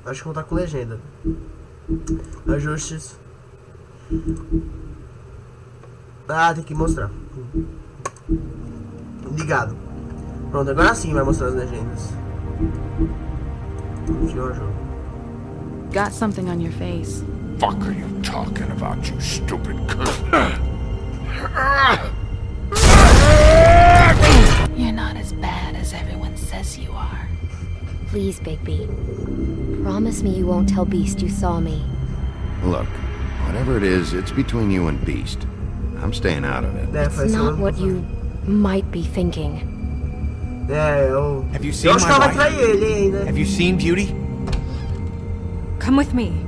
Acho que não tá com legenda. Ajustes. Ah, tem que mostrar. Ligado. Pronto, agora sim vai mostrar as legendas. Got something on your face. Fuck are you talking about, you stupid cunt? You're not as bad as everyone says you are. Please, Bigby. Promise me you won't tell Beast you saw me. Look, whatever it is, it's between you and Beast. I'm staying out of it. It's not what you might be thinking. Have you seen my wife? Have you seen Beauty? Come with me.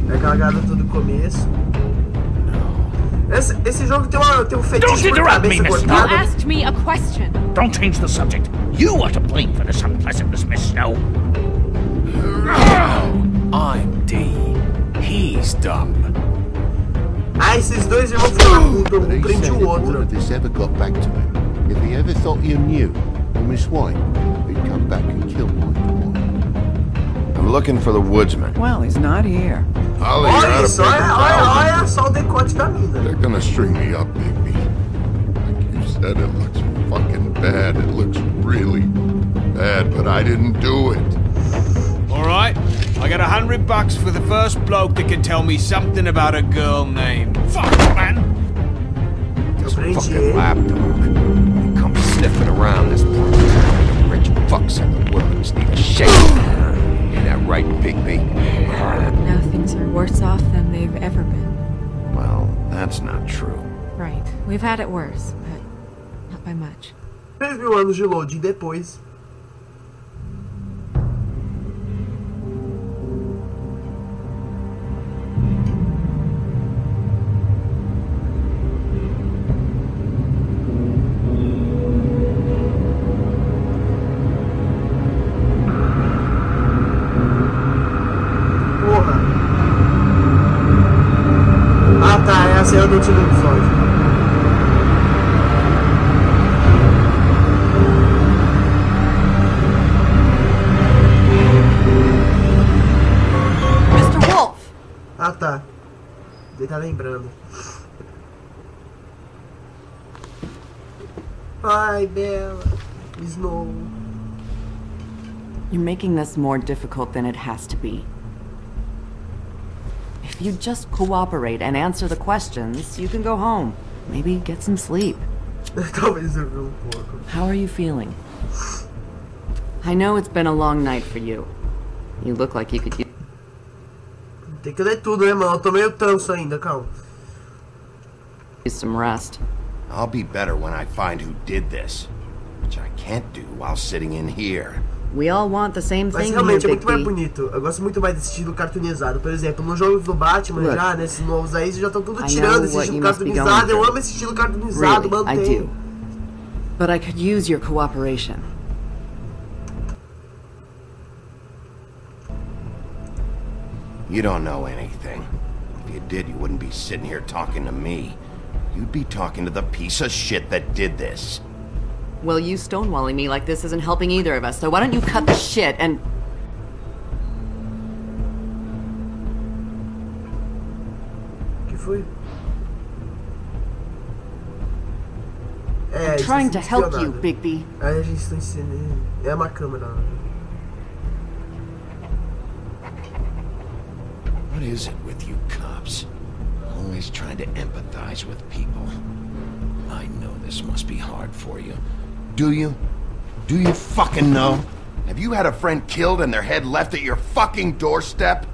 É aquela garota do começo. Esse jogo tem um fetiche por cabeça cortada. You asked me a question. Don't change the subject. You are to blame for this unpleasantness, Miss Snow. I'm D. He's dumb. Ah, esses dois irmãos foram puta, um prende o outro. If this ever got back to him, if he ever thought you knew, or Miss White, he'd come back and kill my boy. I'm looking for the woodsman. Well, he's not here. Ollie, you're out of paper olha só o decote da mina. They're gonna string me up, baby. Like you said, it looks fucking bad. It looks really bad, but I didn't do it. Alright, I got $100 for the first bloke that can tell me something about a girl named... Fuck, man! This fucking lapdog. He comes sniffing around this poor town. The rich fucks in the world just need a shake. Ain't that right, Bigby? Now things are worse off than they've ever been. Well, that's not true. Right. We've had it worse, but not by much. 3.000 anos de loading depois. Essa é a do último episódio. Mr. Wolf! Ah, tá. Ele tá lembrando. Ai, Bella. Snow. You're making this more difficult than it has to be. If you just cooperate and answer the questions, you can go home. Maybe get some sleep. Talvez eu vi pouco. How are you feeling? I know it's been a long night for you. You look like you could use... Tem que ler tudo, né, mano? Eu tô meio tanso ainda, calma. Some rest. I'll be better when I find who did this, which I can't do while sitting in here. We all want the same Mas thing realmente here, é muito mais Bigby. bonito. Eu gosto muito mais desse estilo cartoonizado. Por exemplo, nos jogos do Batman, Look, já, nesses novos aí, já estão tudo I tirando know esse what estilo you must be cartoonizado. going Eu through. amo esse estilo cartoonizado, Really, I mantém. do. But I could use your cooperation. You don't know anything. If you did, you wouldn't be sitting here talking to me. You'd be talking to the piece of shit that did this. Well, you stonewalling me like this isn't helping either of us, so why don't you cut the shit and... O que foi? I'm trying to help you, Bigby. Aí a gente está ensinando. É uma câmera. What is it with you cops? Always trying to empathize with people. I know this must be hard for you. Do you? Do you fucking know? Have you had a friend killed and their head left at your fucking doorstep?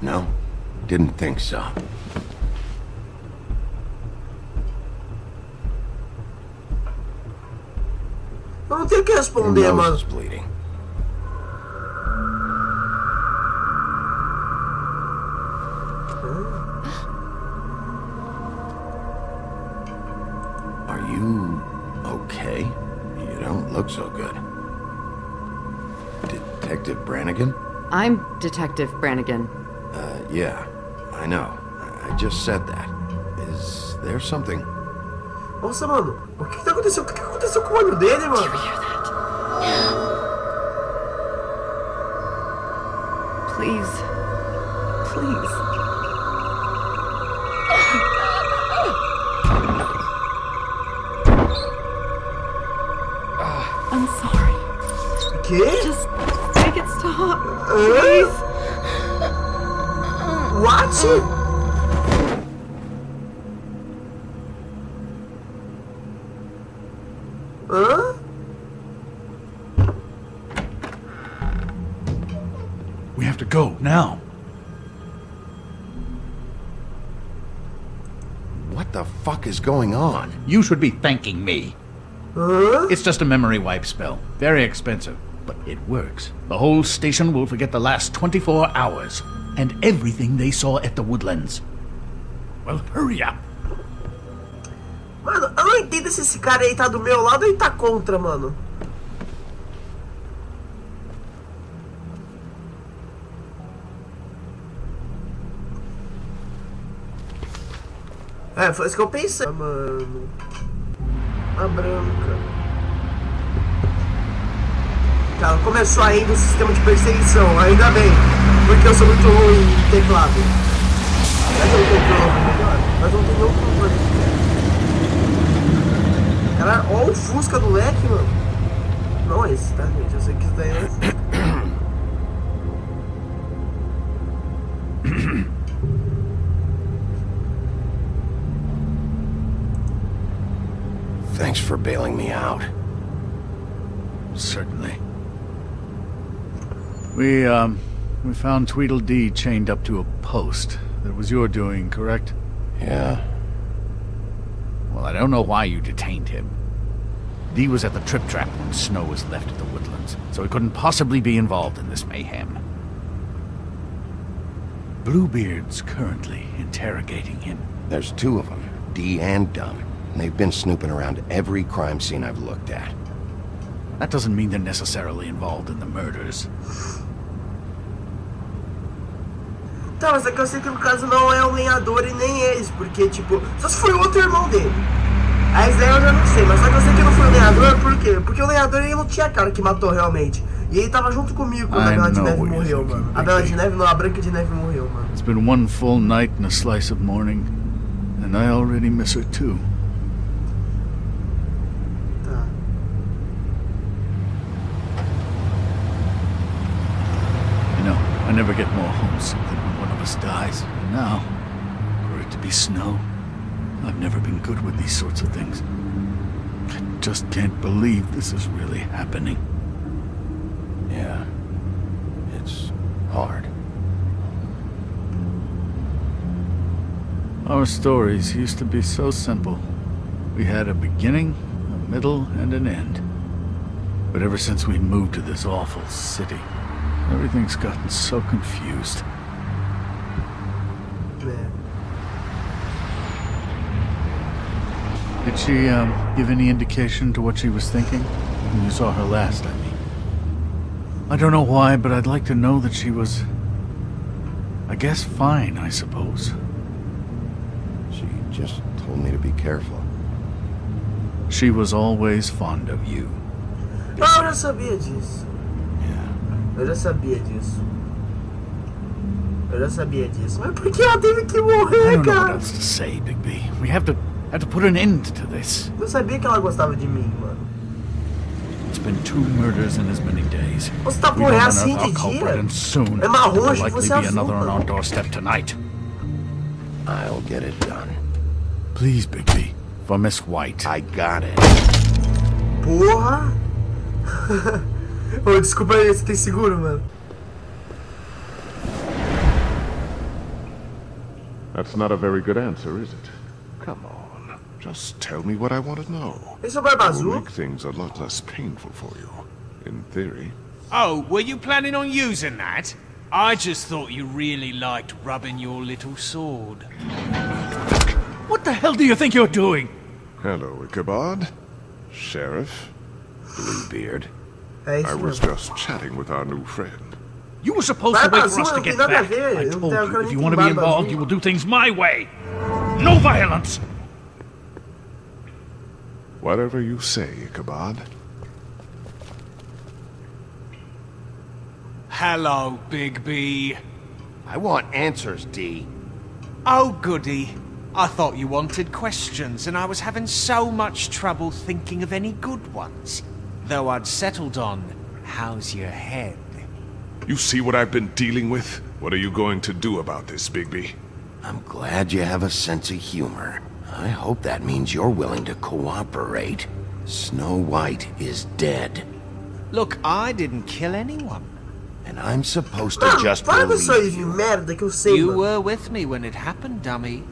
No? Didn't think so. Eu não tenho o que Your responder, nose mano. is bleeding. Are you okay? You don't look so good. Detective Brannigan? I'm Detective Brannigan. Yeah, I know. I just said that. Is there something? Nossa, mano. O que tá acontecendo? O que aconteceu com o olho dele, mano? Please. Please. I'm sorry. Que? Just make it stop. Please. What? Hã? We have to go now. What the fuck is going on? You should be thanking me. Hã? It's just a memory wipe spell. Very expensive, but it works. The whole station will forget the last 24 hours and everything they saw at the Woodlands. Well, hurry up. Mano, eu não entendo se esse cara aí tá do meu lado ou ele tá contra, mano. É, foi isso que eu pensei, mano. A branca. Cara, começou ainda o sistema de perseguição, ainda bem. Porque eu sou muito ruim em teclado. Mas eu não controlo melhor. Mas não tem nenhum controle. Cara, olha o Fusca do leque, mano. Não é esse, tá, gente? Eu sei que isso daí é o Fusca. Thanks for bailing me out. Certainly. We found Tweedledee chained up to a post. That was your doing, correct? Yeah. Well, I don't know why you detained him. Dee was at the Trip Trap when Snow was left at the Woodlands, so he couldn't possibly be involved in this mayhem. Bluebeard's currently interrogating him. There's two of them, Dee and Dunn. And they've been snooping around every crime scene I've looked at. That doesn't mean they're necessarily involved in the murders. Tá, mas é que eu sei que no caso não é o lenhador e nem eles, porque, tipo, só se foi o outro irmão dele. Aí daí eu já não sei, mas só que eu sei que não foi o lenhador, por quê? Porque o lenhador ele não tinha cara que matou realmente. E ele tava junto comigo quando a Bela de Neve morreu, mano. A Bela de Neve não, a Branca de Neve morreu, mano. It's been one full night and a slice of morning, and I already miss her too. Tá. You know, I never get more homesick than when one of us dies. And now, for it to be Snow, I've never been good with these sorts of things. I just can't believe this is really happening. Yeah. It's hard. Our stories used to be so simple. We had a beginning, a middle, and an end. But ever since we moved to this awful city, everything's gotten so confused. Did she, give any indication to what she was thinking? When you saw her last, I mean. I don't know why, but I'd like to know that she was... I guess fine, I suppose. She just told me to be careful. She was always fond of you. Ah, eu já sabia disso. Yeah. Eu já sabia disso. Eu já sabia disso. Mas por que ela teve que morrer, I don't know what cara? else to say, Bigby. We have to put an end to this. Eu sabia que ela gostava de mim, mano. It's been 2 murders in as many days. Você tá We por don't assim unearth de our culprit, dia? and soon É marrom, there'll acho que likely você é be azul, another on our mano. doorstep tonight. I'll get it done. Please, Bigby, for Miss White. I got it. Porra! Ô, desculpa aí, você tem seguro, mano? That's not a very good answer, is it? Come on. Just tell me what I want to know. Esse é o Barba It will Azul? make things a lot less painful for you. In theory. Oh, were you planning on using that? I just thought you really liked rubbing your little sword. What the hell do you think you're doing? Hello, Ichabod. Sheriff. Bluebeard. É I isso was mesmo. just chatting with our new friend. You were supposed to Barba wait for us Azul to não tem get nada a back. ver. I Eu não told tenho you, if you nem want to be Barba involved, Azul. you will do things my way. No violence. Whatever you say, Ichabod. Hello, Big B. I want answers, D. Oh, goody. I thought you wanted questions, and I was having so much trouble thinking of any good ones. Though I'd settled on, how's your head? You see what I've been dealing with? What are you going to do about this, Bigby? I'm glad you have a sense of humor. I hope that means you're willing to cooperate. Snow White is dead. Look, I didn't kill anyone. And I'm supposed to Mano, just para com believe isso aí de you. merda que eu sei, You mano. were with me when it happened, dummy.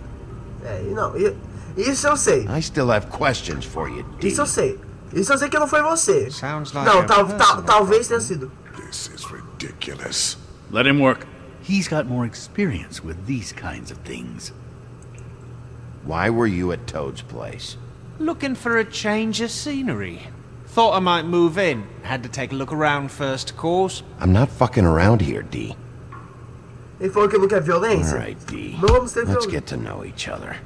É, não, isso eu sei. I still have questions for you, D. Isso eu sei. Isso eu sei que não foi você. Sounds like Não, a personal talvez tenha problem. sido. This is ridiculous. Let him work. He's got more experience with these kinds of things. Why were you at Toad's place? Looking for a change of scenery. Thought I might move in. Had to take a look around first, of course. I'm not fucking around here, D. Ele falou que não quer violência? Alright, D. Não vamos ter Let's violência. get to know each other.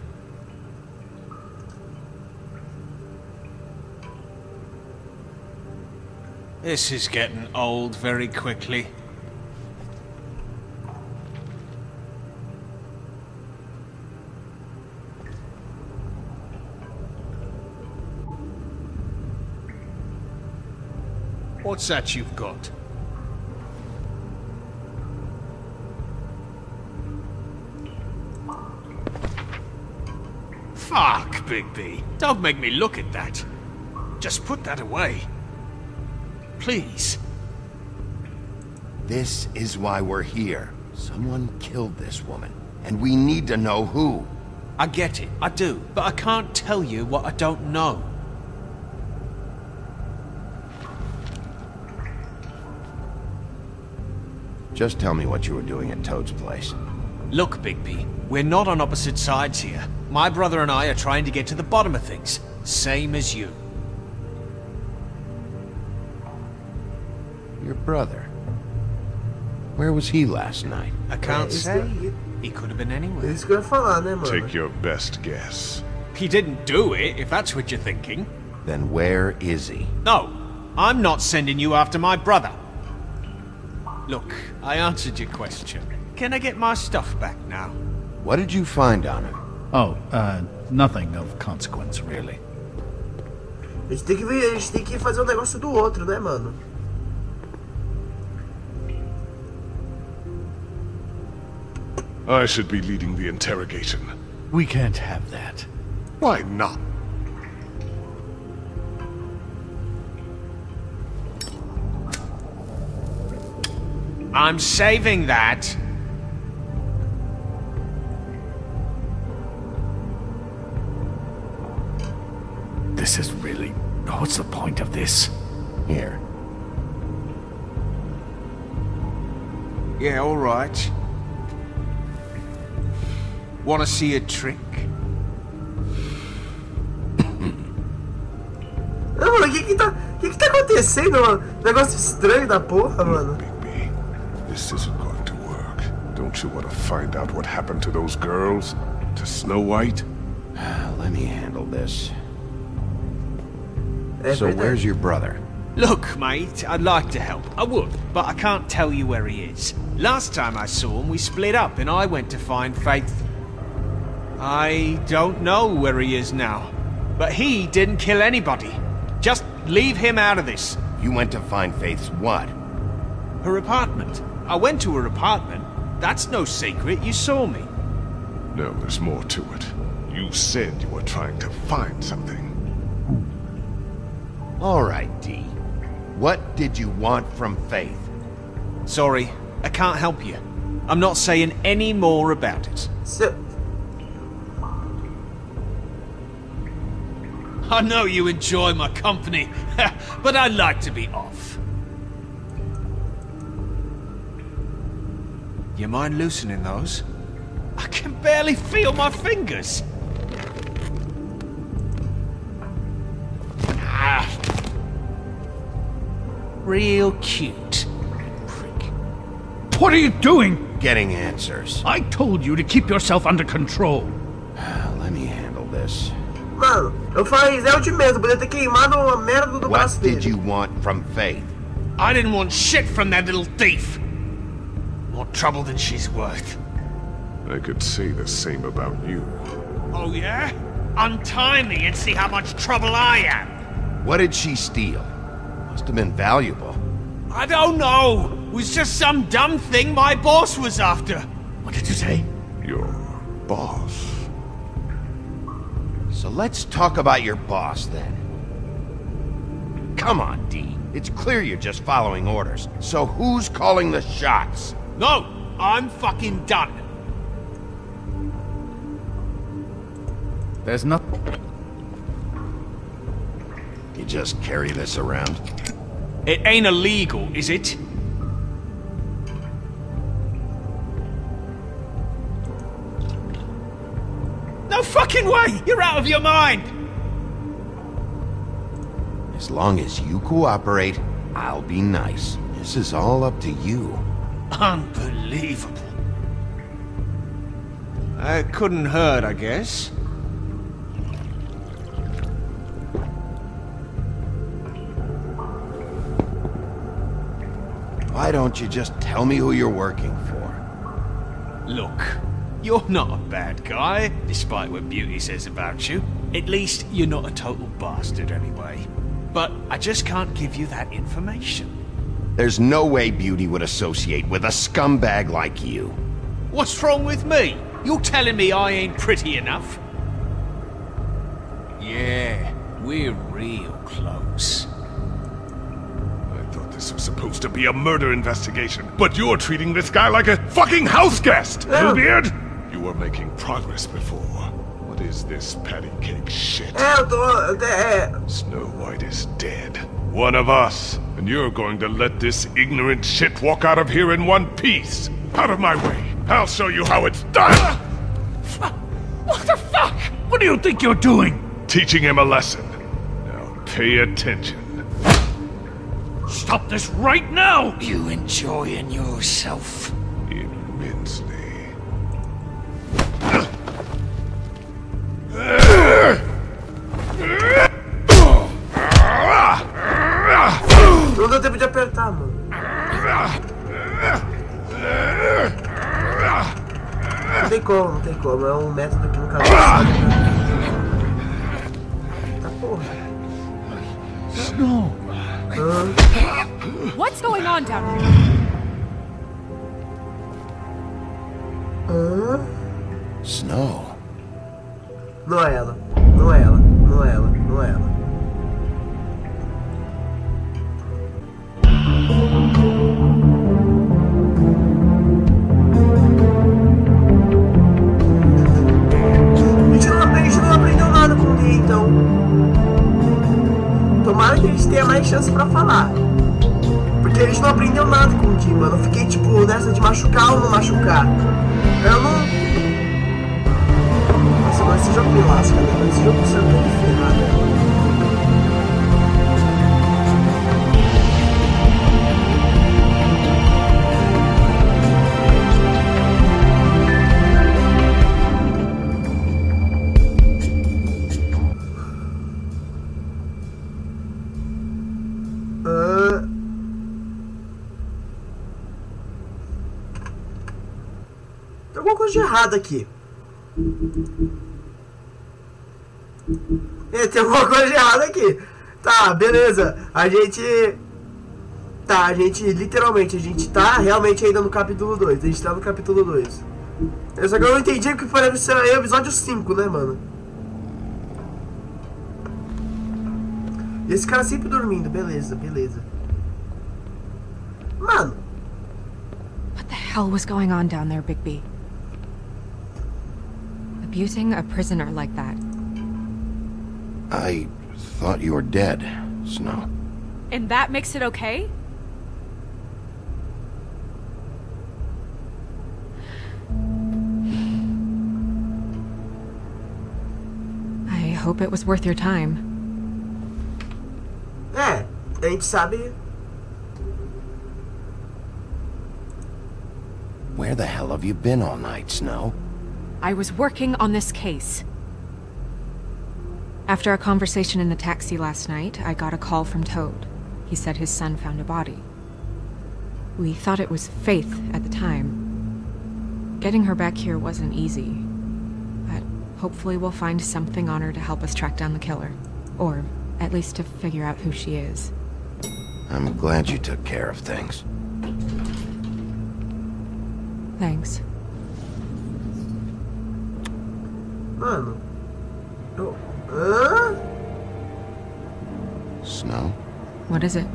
This is getting old very quickly. What's that you've got? Fuck, Bigby. Don't make me look at that. Just put that away. Please. This is why we're here. Someone killed this woman, and we need to know who. I get it, I do, but I can't tell you what I don't know. Just tell me what you were doing at Toad's place. Look, Bigby, we're not on opposite sides here. My brother and I are trying to get to the bottom of things. Same as you. Your brother. Where was he last night? I can't isso say. que- He could have been anywhere. Isso que eu ia falar, né, mano? Take your best guess. He didn't do it, if that's what you're thinking. Then where is he? No, I'm not sending you after my brother. Look, I answered your question. Can I get my stuff back now? What did you find on him? Oh, nothing of consequence, really. A gente tem que fazer um negócio do outro, né, mano? I should be leading the interrogation. We can't have that. Why not? I'm saving that. This is really... What's the point of this? Here. Yeah, all right. Want to see a trick? Não, mano, o que tá acontecendo, mano? Negócio estranho da porra, mano. Bigby, this isn't going to work. Don't you want to find out what happened to those girls? To Snow White? Let me handle this. É So verdade. where's your brother? Look, mate, I'd like to help. I would, but I can't tell you where he is. Last time I saw him, we split up and I went to find Faith. I don't know where he is now. But he didn't kill anybody. Just leave him out of this. You went to find Faith's what? Her apartment. I went to her apartment. That's no secret, you saw me. No, there's more to it. You said you were trying to find something. All right, D. What did you want from Faith? Sorry, I can't help you. I'm not saying any more about it. Se- I know you enjoy my company, but I'd like to be off. You mind loosening those? I can barely feel my fingers. Ah. Real cute. Prick. What are you doing? Getting answers. I told you to keep yourself under control. Let me handle this. Mano, eu falei, é o de medo, podia ter queimado a merda do braço What dele. did you want from Faith? I didn't want shit from that little thief. More trouble than she's worth. I could say the same about you. Oh yeah? Untie me and see how much trouble I am. What did she steal? Must have been valuable. I don't know. It was just some dumb thing my boss was after. What did you say? Your boss. So let's talk about your boss then. Come on, D. It's clear you're just following orders. So who's calling the shots? No, I'm fucking done. There's not... You just carry this around? It ain't illegal, is it? No fucking way! You're out of your mind! As long as you cooperate, I'll be nice. This is all up to you. Unbelievable. It couldn't hurt, I guess. Why don't you just tell me who you're working for? Look, you're not a bad guy, despite what Beauty says about you. At least, you're not a total bastard anyway. But I just can't give you that information. There's no way Beauty would associate with a scumbag like you. What's wrong with me? You're telling me I ain't pretty enough? Yeah, we're real close. I thought this was supposed to be a murder investigation, but you're treating this guy like a fucking house guest! Bluebeard! You were making progress before. What is this patty cake shit? Snow White is dead. One of us. And you're going to let this ignorant shit walk out of here in one piece. Out of my way. I'll show you how it's done! What the fuck? What do you think you're doing? Teaching him a lesson. Now pay attention. Stop this right now! You enjoying yourself? Immensely. Não deu tempo de apertar, mano. Não tem como, não tem como. É um método que nunca vai. Tá porra. Snow. What's going on down here? Snow. Não é ela. Não é ela. Não é ela. Não é ela. A gente não aprendeu nada com ele, então. Tomara que a gente tenha mais chance pra falar. Porque a gente não aprendeu nada com o Jim, mano. Eu fiquei tipo nessa de machucar ou não machucar. Eu não. Nossa, mas esse jogo me lasca, né? Esse jogo você não tem que ferrar, né? Tem alguma coisa de errado aqui. Tem alguma coisa de errado aqui. Tá, beleza. A gente... Tá, a gente, literalmente, a gente tá realmente ainda no capítulo 2. A gente tá no capítulo 2. Só que eu não entendi o que parece ser o episódio 5, né, mano? E esse cara sempre dormindo. Beleza, beleza. Mano. What the hell was going on down there, Bigby? Abusing a prisoner like that. I thought you were dead, Snow. And that makes it okay? I hope it was worth your time. A gente sabe. Where the hell have you been all night, Snow? I was working on this case. After our conversation in the taxi last night, I got a call from Toad. He said his son found a body. We thought it was Faith at the time. Getting her back here wasn't easy. But hopefully we'll find something on her to help us track down the killer. Or at least to figure out who she is. I'm glad you took care of things. Thanks. Mano. Hã? Snow? What is it?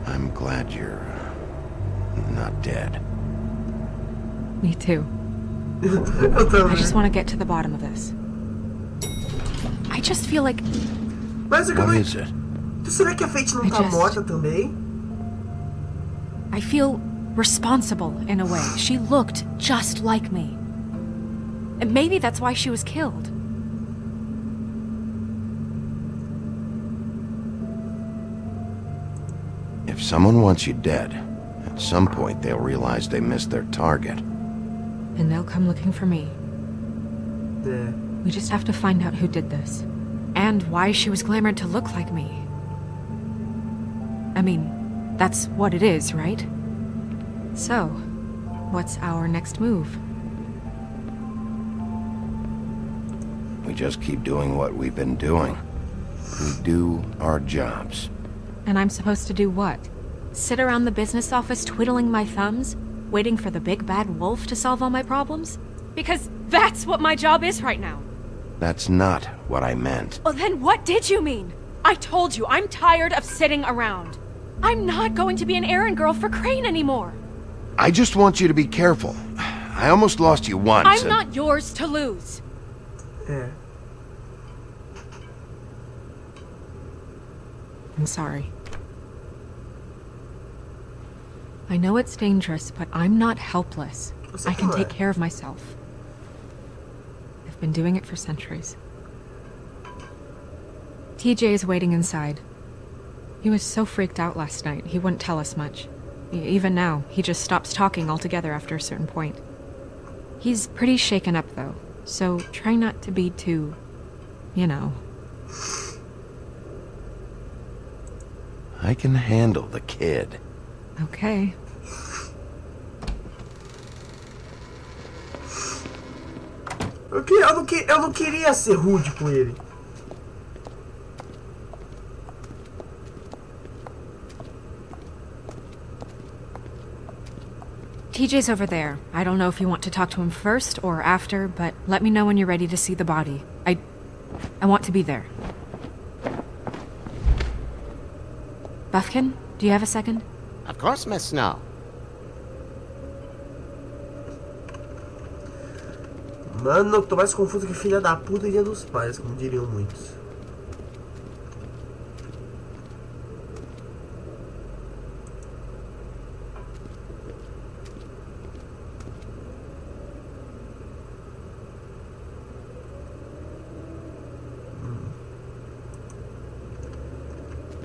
I'm glad you're not dead. Me too. Eu I just também. want to get to the bottom of this. I just feel like Mas o que eu What não... is it? Será que a Fate não I tá just- morta também? I feel responsible in a way. She looked just like me. And maybe that's why she was killed. If someone wants you dead, at some point they'll realize they missed their target. And they'll come looking for me. É. We just have to find out who did this. And why she was glamored to look like me. I mean, that's what it is, right? So, what's our next move? We just keep doing what we've been doing. We do our jobs. And I'm supposed to do what? Sit around the business office twiddling my thumbs, waiting for the big bad wolf to solve all my problems? Because that's what my job is right now. That's not what I meant. Well, then what did you mean? I told you, I'm tired of sitting around. I'm not going to be an errand girl for Crane anymore. I just want you to be careful. I almost lost you once. I'm and- not yours to lose. É. I'm sorry. I know it's dangerous, but I'm not helpless. I can take care of myself. I've been doing it for centuries. TJ is waiting inside. He was so freaked out last night, he wouldn't tell us much. Even now, he just stops talking altogether after a certain point. He's pretty shaken up, though, so try not to be too, you know. I can handle the kid. Okay. Eu não queria ser rude com ele. TJ's over there. I don't know if you want to talk to him first or after, but let me know when you're ready to see the body. I want to be there. Buffkin, do you have a second? Of course, Miss Snow. Mano, eu tô mais confuso que filha da puta e dia dos pais, como diriam muitos.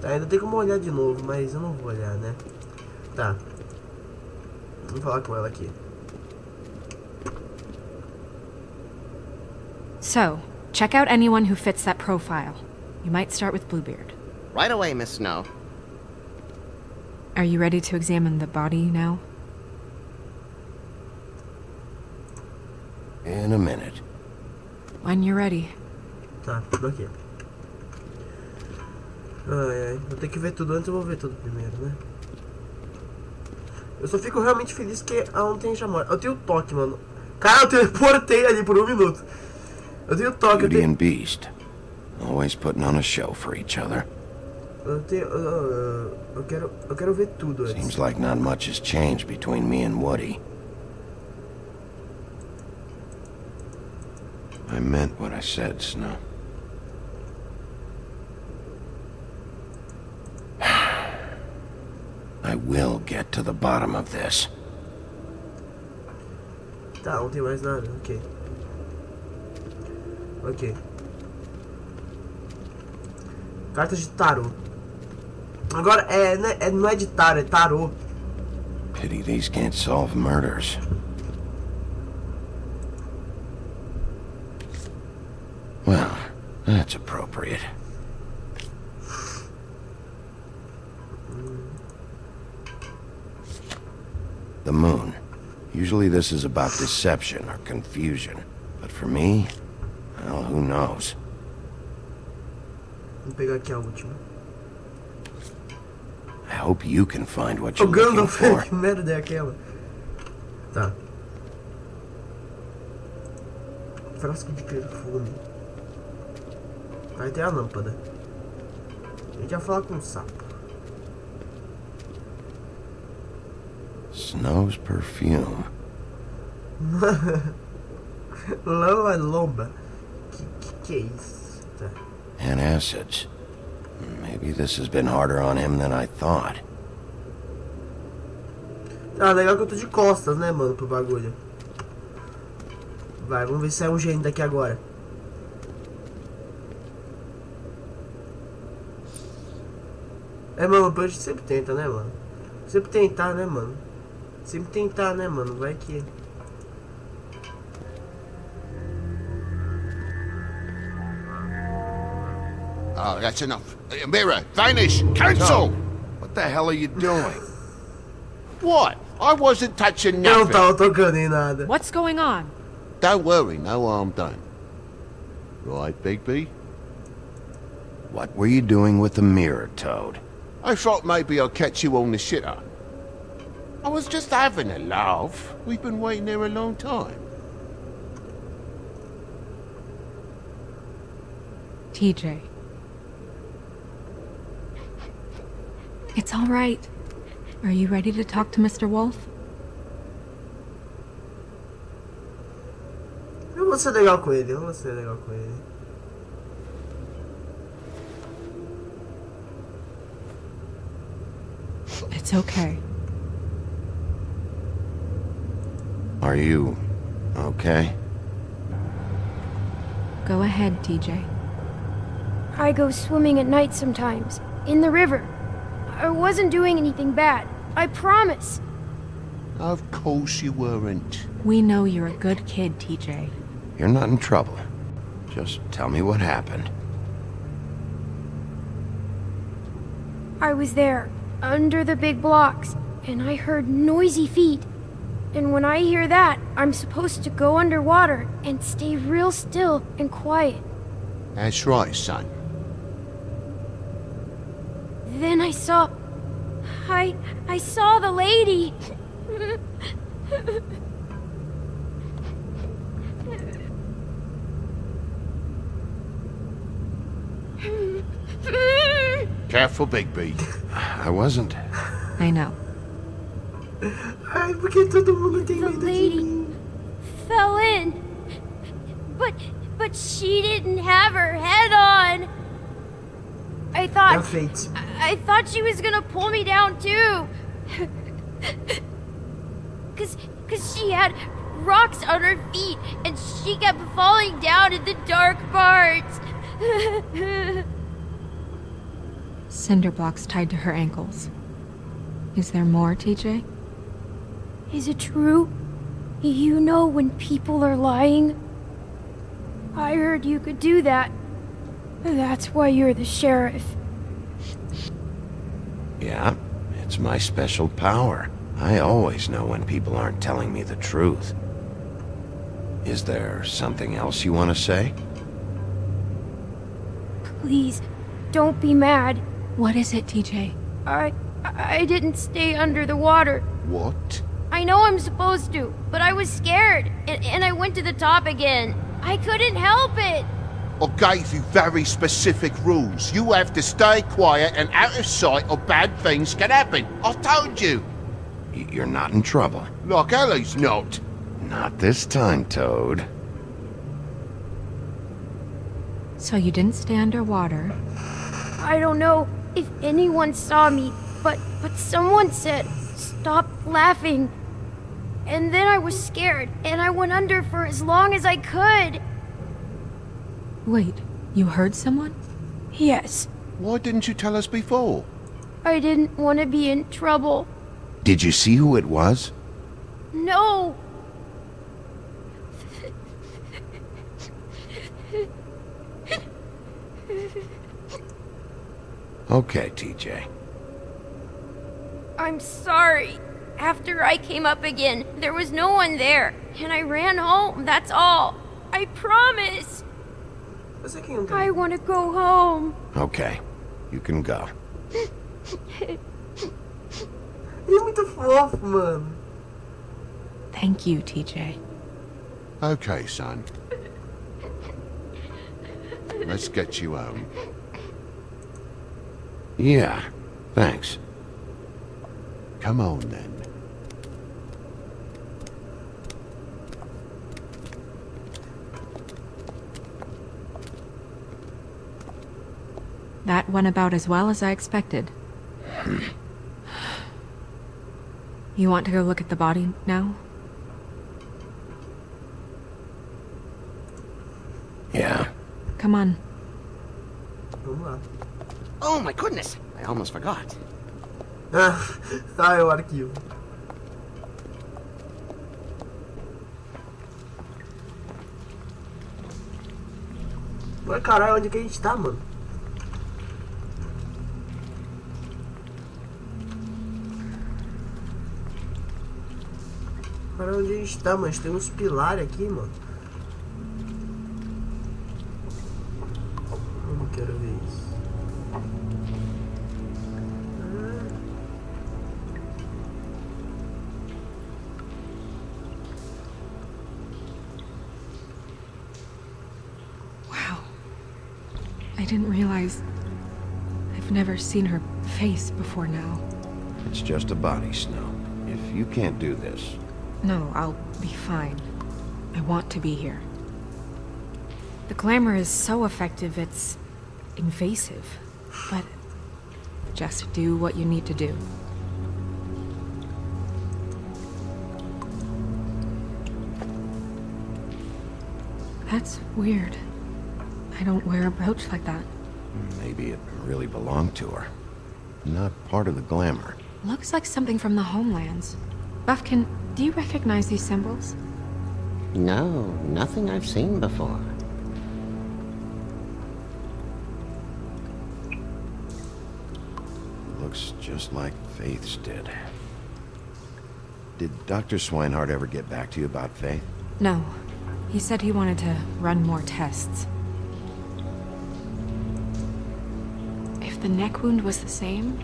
Tá, ainda tem como olhar de novo, mas eu não vou olhar, né? Tá. Vamos falar com ela aqui. So, check out anyone who fits that profile. You might start with Bluebeard. Right away, Miss Snow. Are you ready to examine the body now? In a minute. When you're ready. Tá, tudo aqui. Ai, ai. Vou ter que ver tudo antes, eu vou ver tudo primeiro, né? Eu só fico realmente feliz que a ontem já mora. Eu tenho toque, mano. Cara, eu teleportei ali por 1 minuto. Eu tenho toque, eu Beauty tenho... and Beast. Always putting on a show for each other. Eu tenho... eu quero ver tudo antes. Seems like not much has changed between me and Woody. I meant what I said, Snow. I will get to the bottom of this. Tá, não tem mais nada, ok. Ok. Cartas de tarô. Agora, não é de tarô, é tarô. Pity these can't solve murders. That's appropriate. The moon. Usually this is about deception or confusion. But for me, well, who knows? Vou pegar aqui a última. I hope you can find what you're O looking Gandalf, for. que merda é aquela? Tá. Frasco de perfume. Aí tem a lâmpada. A gente vai falar com o sapo. Snow's perfume. Lomba. Que é isso? Tá. And acids. Maybe this has been harder on him than I thought. Ah, legal que eu tô de costas, né, mano, pro bagulho. Vai, vamos ver se sai um gênio daqui agora. É, mano, o Punch sempre tenta, né, mano? Sempre tentar, né, mano? Sempre tentar, né, mano? Vai que... Oh, that's enough. Mirror, vanish, cancel! What the hell are you doing? What? I wasn't touching Eu não nothing. tava tocando em nada. What's going on? Don't worry, no harm done. Right, Bigby? What were you doing with the mirror, Toad? I thought maybe I'd catch you on the shitter. I was just having a laugh. We've been waiting there a long time. TJ. It's all right. Are you ready to talk to Mr. Wolf? Eu vou ser legal com ele, eu vou ser legal com ele. It's okay. Are you okay? Go ahead, TJ. I go swimming at night sometimes, in the river. I wasn't doing anything bad, I promise. Of course you weren't. We know you're a good kid, TJ. You're not in trouble. Just tell me what happened. I was there, under the big blocks, and I heard noisy feet. And when I hear that, I'm supposed to go underwater and stay real still and quiet. That's right, son. Then I saw... I saw the lady. Careful, Bigby. I wasn't. I know. Ai, porque todo mundo tem The medo de lady mim. fell in. But she didn't have her head on. I thought... Fate. I thought she was gonna pull me down too. Cause she had rocks on her feet and she kept falling down in the dark parts. Cinder blocks tied to her ankles. Is there more, TJ? Is it true? You know when people are lying? I heard you could do that. That's why you're the sheriff. Yeah, it's my special power. I always know when people aren't telling me the truth. Is there something else you want to say? Please, don't be mad. What is it, TJ? I didn't stay under the water. What? I know I'm supposed to, but I was scared, and I went to the top again. I couldn't help it. I gave you very specific rules. You have to stay quiet and out of sight or bad things can happen. I told you. You're not in trouble. Like Ellie's not. Not this time, Toad. So you didn't stay underwater. I don't know if anyone saw me, but someone said, "Stop laughing." And then I was scared, and I went under for as long as I could. Wait, you heard someone? Yes. Why didn't you tell us before? I didn't want to be in trouble. Did you see who it was? No! Okay, TJ. I'm sorry. After I came up again, there was no one there, and I ran home, that's all. I promise. I want to go home. Okay, you can go. Ele é muito fofo, mano. Thank you, TJ. Okay, son. Let's get you home. Yeah, thanks. Come on, then. That went about as well as I expected. You want to go look at the body now? Yeah. Come on. Oh my goodness, I almost forgot. Ah, o arquivo. Mas caralho, onde que a gente tá, mano? Caralho, onde a gente tá, mano? Tem uns pilares aqui, mano. Eu não quero ver isso. I didn't realize... I've never seen her face before now. It's just a body, Snow. If you can't do this... No, I'll be fine. I want to be here. The glamour is so effective, it's invasive. But just do what you need to do. That's weird. I don't wear a brooch like that. Maybe it really belonged to her. Not part of the glamour. Looks like something from the homelands. Buffkin, do you recognize these symbols? No, nothing I've seen before. Looks just like Faith's did. Did Dr. Swinehart ever get back to you about Faith? No. He said he wanted to run more tests. If the neck wound was the same,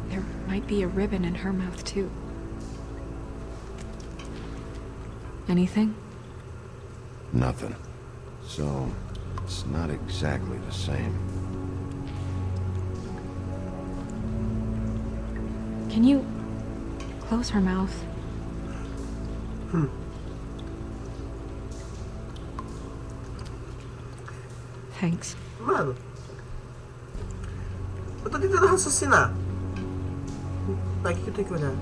there might be a ribbon in her mouth too. Anything? Nothing. So, it's not exactly the same. Can you close her mouth? Thanks. Mano, eu tô tentando raciocinar. Mas o que eu tenho que olhar?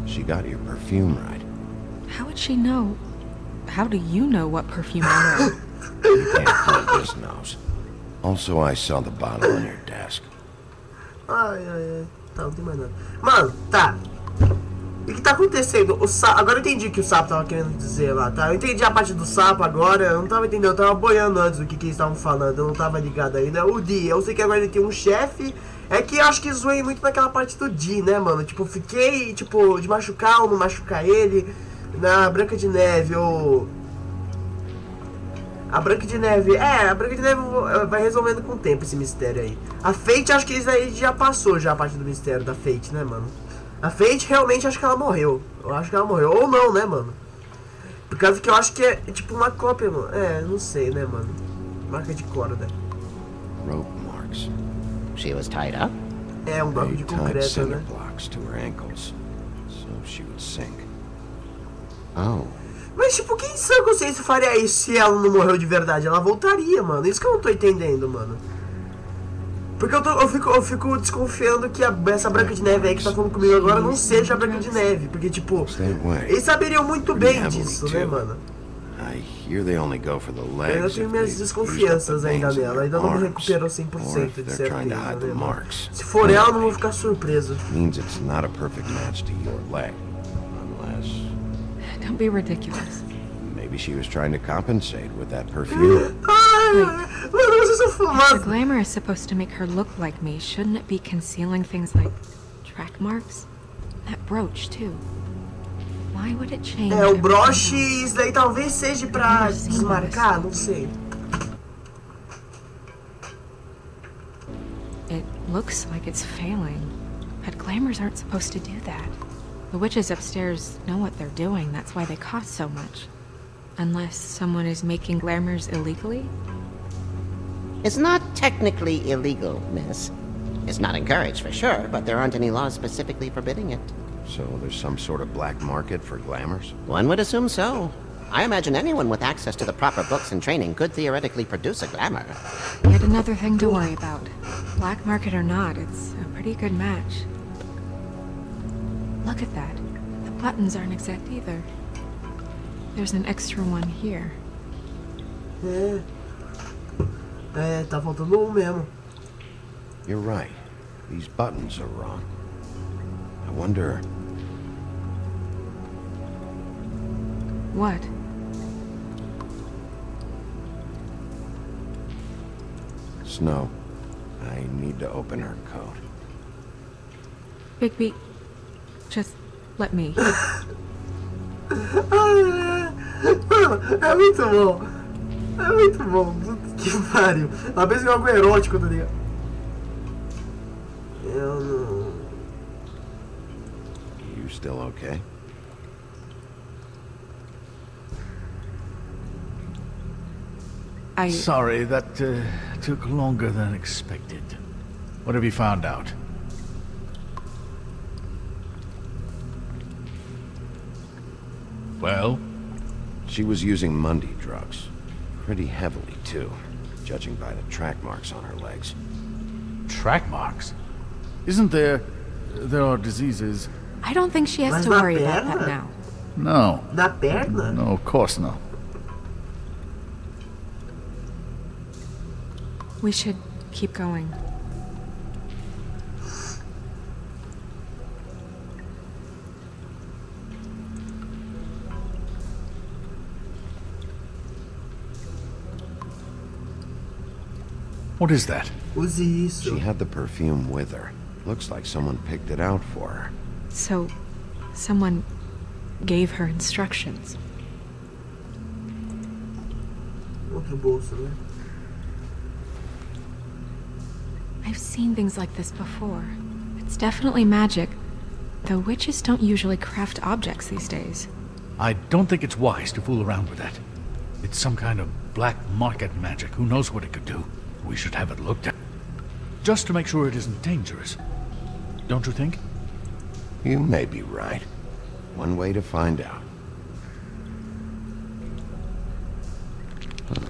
She got your perfume right. How would she know? How do you know what perfume I wear? You can't hold this nose. Also, I saw the bottle on your desk. Ai, ai, ai. Tá, não tem mais nada. Mano, tá. O que tá acontecendo? O sapo... Agora eu entendi o que o sapo tava querendo dizer lá, tá? Eu entendi a parte do sapo agora. Eu não tava entendendo. Eu tava boiando antes do que eles estavam falando. Eu não tava ligado ainda. O Dee, eu sei que agora ele tem um chefe. É que eu acho que zoei muito naquela parte do Dee, né, mano? Tipo, fiquei, tipo, de machucar ou não machucar ele. Na Branca de Neve, ou... A Branca de Neve... É, a Branca de Neve vai resolvendo com o tempo esse mistério aí. A Fate, acho que isso aí já passou, já a parte do mistério da Fate, né, mano? A Fate, realmente, acho que ela morreu. Eu acho que ela morreu. Ou não, né, mano? Por causa que eu acho que é, tipo, uma cópia, mano. É, não sei, né, mano? Marca de corda. Rope marks. She was tied up? É, um bloco de They tied concreto, cinder né? blocks to her ankles, so she would sink. Oh. Mas, tipo, quem sã consciência faria isso se ela não morreu de verdade? Ela voltaria, mano. Isso que eu não tô entendendo, mano. Porque eu fico desconfiando que essa Branca de Neve aí que tá falando comigo agora não seja a Branca de Neve. Porque, tipo, eles saberiam muito bem disso, né, mano? Eu ainda tenho minhas desconfianças ainda nela. Ainda não me recuperou 100% de certeza, né, mano? Se for ela, não vou ficar surpreso. Don't be ridiculous. Maybe she was trying to compensate with that perfume. Ai, mano, você só If the fumaça. glamour is supposed to make her look like me, shouldn't it be concealing things like track marks? That brooch, too. Why would it change? É, o broche, isso daí talvez seja pra Never seen desmarcar, não sei. It looks like it's failing, but glamours aren't supposed to do that. The witches upstairs know what they're doing, that's why they cost so much. Unless someone is making glamours illegally? It's not technically illegal, miss. It's not encouraged for sure, but there aren't any laws specifically forbidding it. So there's some sort of black market for glamours? One would assume so. I imagine anyone with access to the proper books and training could theoretically produce a glamour. Yet another thing to worry about. Black market or not, it's a pretty good match. Look at that. The buttons aren't exact either. There's an extra one here. É, tá faltando um mesmo. You're right. These buttons are wrong. I wonder... What? Snow, I need to open her coat. Bigby, just let me. É muito bom. É muito bom. Que pariu. Ela pensa que é algo erótico, tá ligado? Eu não... You still okay? Sorry, that took longer than expected. What have you found out? Well? She was using Mundy drugs. Pretty heavily, too. Judging by the track marks on her legs. Track marks? Isn't there... There are diseases... I don't think she has to worry about that now. No. Na perna? No, of course not. We should keep going. What is that? Use isso. She had the perfume with her. Looks like someone picked it out for her. So, someone gave her instructions. Outro bolso, né? I've seen things like this before. It's definitely magic, though witches don't usually craft objects these days. I don't think it's wise to fool around with that. It's some kind of black market magic. Who knows what it could do? We should have it looked at. Just to make sure it isn't dangerous. Don't you think? You may be right. One way to find out. Huh.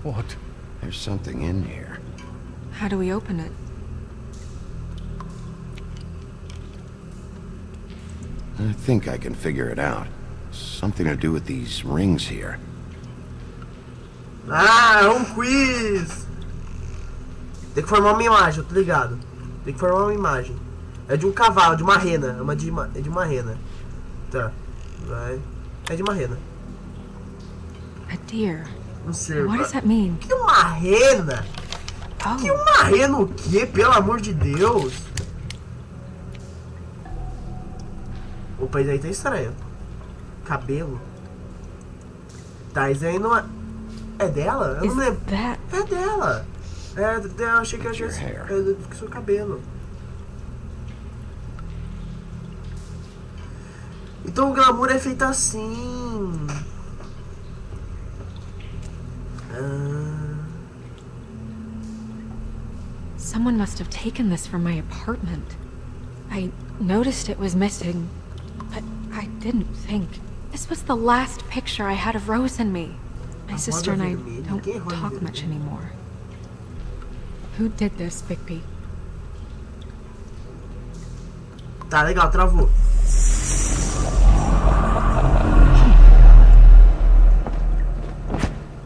What? There's something in here. How do we open it? I think I can figure it out. Something to do with these rings here. Ah, é um quiz! Tem que formar uma imagem, eu tô ligado. Tem que formar uma imagem. É de um cavalo, de uma rena. É de uma rena. Tá. Vai. É de uma rena. A deer. Não sei. What does that mean? Que uma rena? Oh. Que uma rena o quê? Pelo amor de Deus. Opa, isso aí tá estranho. Cabelo. Tá, isso aí não é... É dela? Eu não lembro. É dela. É, eu achei que era do seu cabelo. Então o glamour é feito assim. Someone must have taken this from my apartment. I noticed it was missing, but I didn't think. This was the last picture I had of Rose and me. My sister and I don't talk much anymore. Who did this, Bigby? Tá, legal, travou.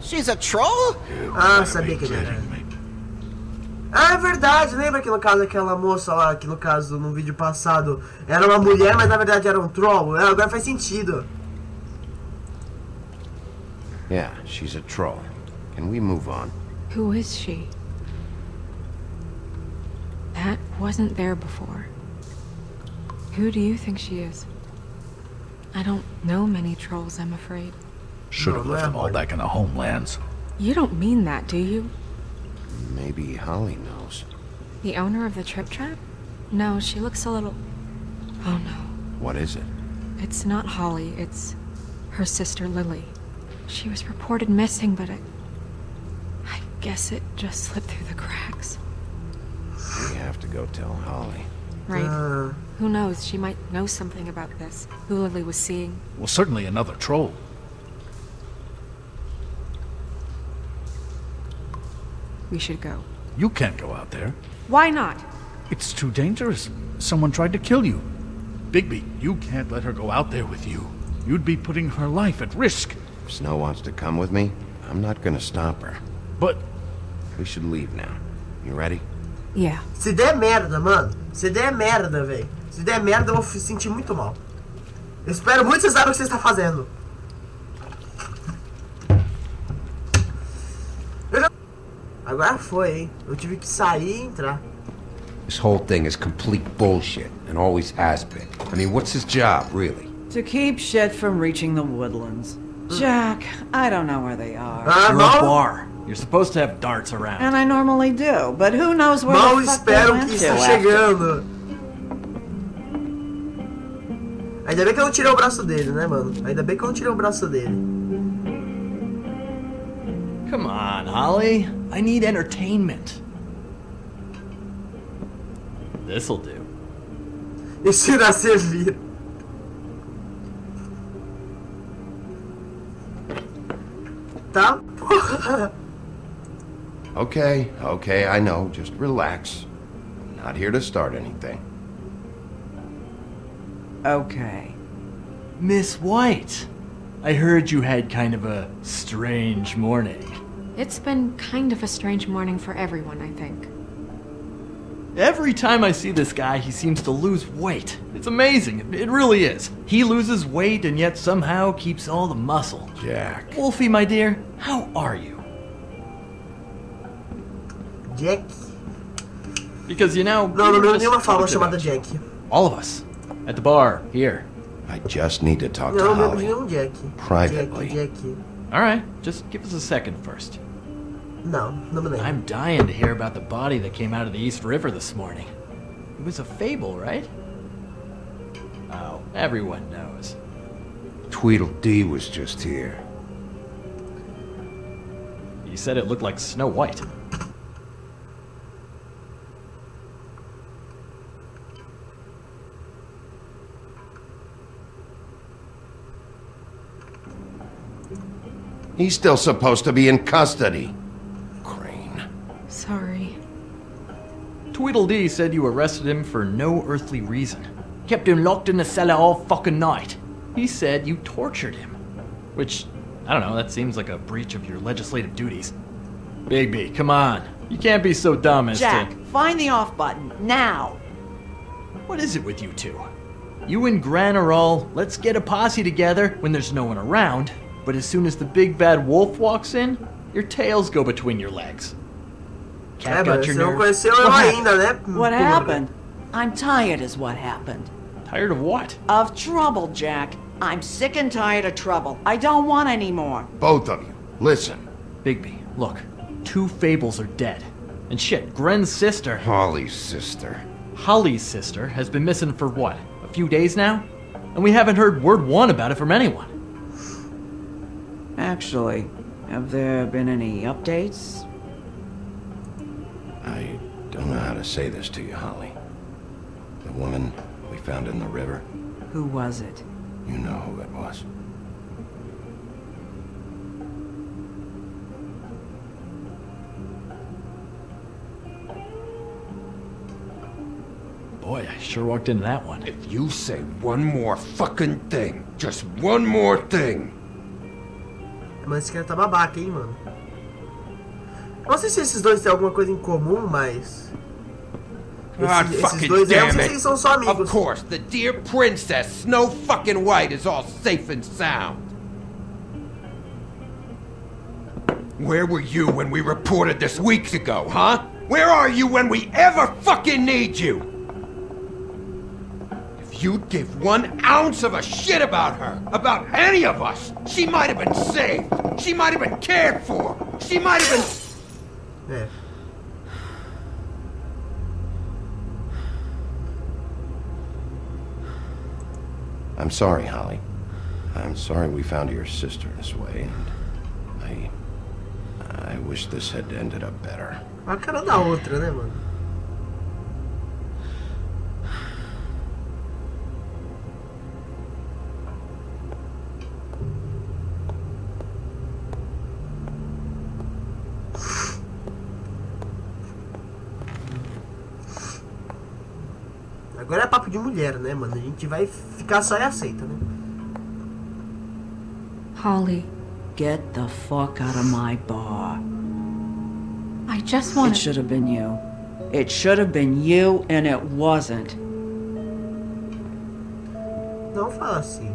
She's a troll? Ah, sabia que era. Ah, é verdade, lembra que no caso aquela moça lá, que no caso no vídeo passado era uma mulher, mas na verdade era um troll? Agora faz sentido. Yeah, she's a troll. Can we move on? Who is she? That wasn't there before. Who do you think she is? I don't know many trolls, I'm afraid. Should have left them all back in the homelands. You don't mean that, do you? Maybe Holly knows. The owner of the Trip Trap? No, she looks a little... Oh no. What is it? It's not Holly, it's her sister Lily. She was reported missing, but I guess it just slipped through the cracks. We have to go tell Holly. Right. Who knows, she might know something about this. Who Lily was seeing. Well, certainly another troll. We should go. You can't go out there. Why not? It's too dangerous. Someone tried to kill you. Bigby, you can't let her go out there with you. You'd be putting her life at risk. If Snow wants to come with me, I'm not gonna stop her. But... We should leave now. You ready? Yeah. Se der merda, mano. Se der merda, velho. Se der merda, eu vou me sentir muito mal. Eu espero muito vocês saibam o que você está fazendo. Agora foi, hein? Eu tive que sair e entrar. This whole thing is complete bullshit, and always has been. I mean, what's his job, really? To keep shit from reaching the woodlands. Jack, I don't know where they are. You're a bar. You're supposed to have darts around. And I normally do, but who knows where Mal the fuck they espero went que to está after. chegando. Ainda bem que eu não tirei o braço dele, né, mano? Ainda bem que eu não tirei o braço dele. Come on, Holly. I need entertainment. This'll do. Isso irá servir. Tá? Porra. Okay, I know. Just relax. Not here to start anything. Okay. Miss White, I heard you had kind of a strange morning. It's been kind of a strange morning for everyone, I think. Every time I see this guy, he seems to lose weight. It's amazing. It really is. He loses weight and yet somehow keeps all the muscle. Jack. Wolfie, my dear, how are you? Jack. Because, you know... Não lembro nenhuma fala chamada Jack. All of us. At the bar, here. I just need to talk to Não lembro Holly. nenhum Jack. Privately. Jack. Alright, just give us a second first. Não me lembro. I'm dying to hear about the body that came out of the East River this morning. It was a fable, right? Oh, everyone knows. Tweedledee was just here. You said it looked like Snow White. He's still supposed to be in custody. Sorry. Tweedledee said you arrested him for no earthly reason. Kept him locked in the cellar all fucking night. He said you tortured him. Which, I don't know, that seems like a breach of your legislative duties. Bigby, come on. You can't be so dumb as Jack, to... find the off button, now! What is it with you two? You and Gran are all, let's get a posse together when there's no one around, but as soon as the big bad wolf walks in, your tails go between your legs. Cat got your nerve. What happened? I'm tired is what happened. Tired of what? Of trouble, Jack. I'm sick and tired of trouble. I don't want any more. Both of you, listen. Bigby, look. 2 fables are dead. And shit, Gren's sister... Holly's sister. Holly's sister has been missing for what? A few days now? And we haven't heard word one about it from anyone. Actually, have there been any updates? I don't know how to say this to you, Holly. The woman we found in the river. Who was it? You know who it was. Boy, I sure walked into that one. If you say one more fucking thing, just one more thing. Mas esse cara tá babaca, hein, mano. Não sei se esses dois têm alguma coisa em comum, mas... esses dois, eu não sei se eles são só amigos. Of course, the dear princess, Snow fucking White, is all safe and sound. Where were you when we reported this weeks ago, huh? Where are you when we ever fucking need you? If you'd give 1 ounce of a shit about her, about any of us, she might have been saved. She might have been cared for. She might have been... É. I'm sorry, Holly. I'm sorry we found your sister this way, and I wish this had ended up better. A cara da outra, né, mano? Agora é papo de mulher, né, mano? A gente vai ficar só e aceita, né? Holly, get the fuck out of my bar. I just want It should have been you. It should have been you, and it wasn't. Não fala assim.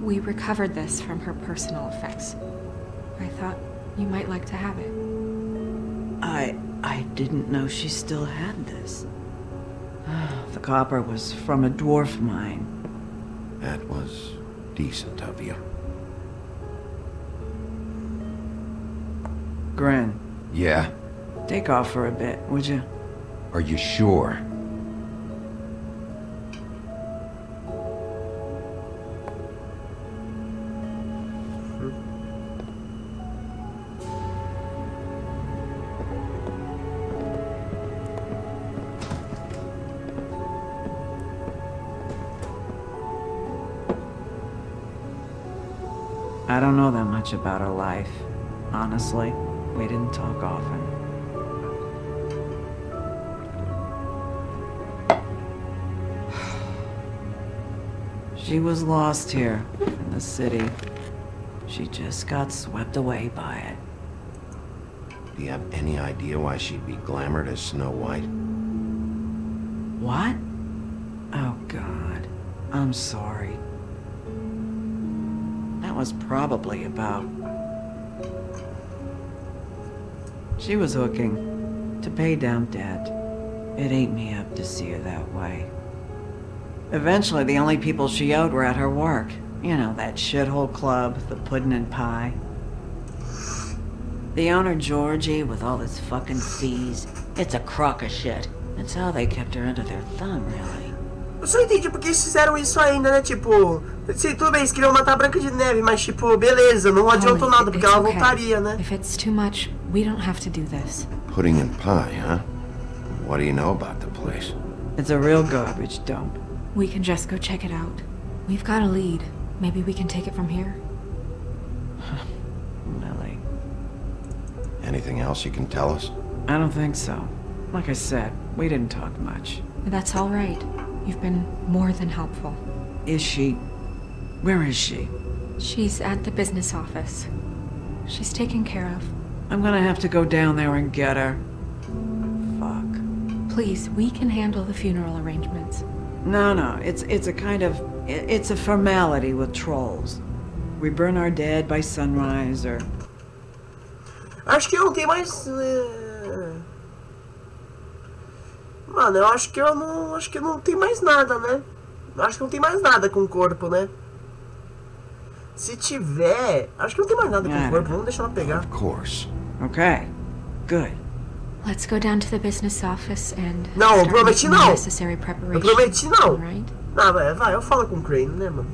We recovered this from her personal effects. I thought you might like to have it. I didn't know she still had this. The copper was from a dwarf mine. That was decent of you. Gren, Yeah? take off for a bit, would you? Are you sure? I don't know that much about her life. Honestly, we didn't talk often. She was lost here in the city. She just got swept away by it. Do you have any idea why she'd be glamored as Snow White? What? Oh, God. I'm sorry. That was probably about... She was hooking to pay down debt. It ate me up to see her that way. Eventually, the only people she owed were at her work. You know, that shithole club, the Puddin' and Pie. The owner, Georgie, with all his fucking fees, it's a crock of shit. That's how they kept her under their thumb, really. Eu só entendi porque eles fizeram isso ainda, né? Tipo, tudo bem, eles queriam matar a Branca de Neve, mas tipo, beleza, não adiantou nada, porque ela voltaria, né? If it's too much, we don't have to do this. Pudding and pie, huh? What do you know about the place? It's a real garbage dump. We can just go check it out. We've got a lead. Maybe we can take it from here. Lily. Anything else you can tell us? I don't think so. Like I said, we didn't talk much. That's all right. You've been more than helpful. Is she... Where is she? She's at the business office. She's taken care of. I'm gonna have to go down there and get her. Fuck. Please, we can handle the funeral arrangements. No, it's a kind of... It's a formality with trolls. We burn our dead by sunrise, or... Acho que não tem mais... Mano, eu acho que eu não... Acho que não tem mais nada, né? Acho que não tem mais nada com o corpo, né? Se tiver... Acho que não tem mais nada com o corpo. Vamos deixar ela pegar. Of course. Okay. Good. Let's go down to the business office and... Não, eu prometi não. Necessary preparation. Eu prometi não. Right? Não, vai, eu falo com o Crane, né, mano?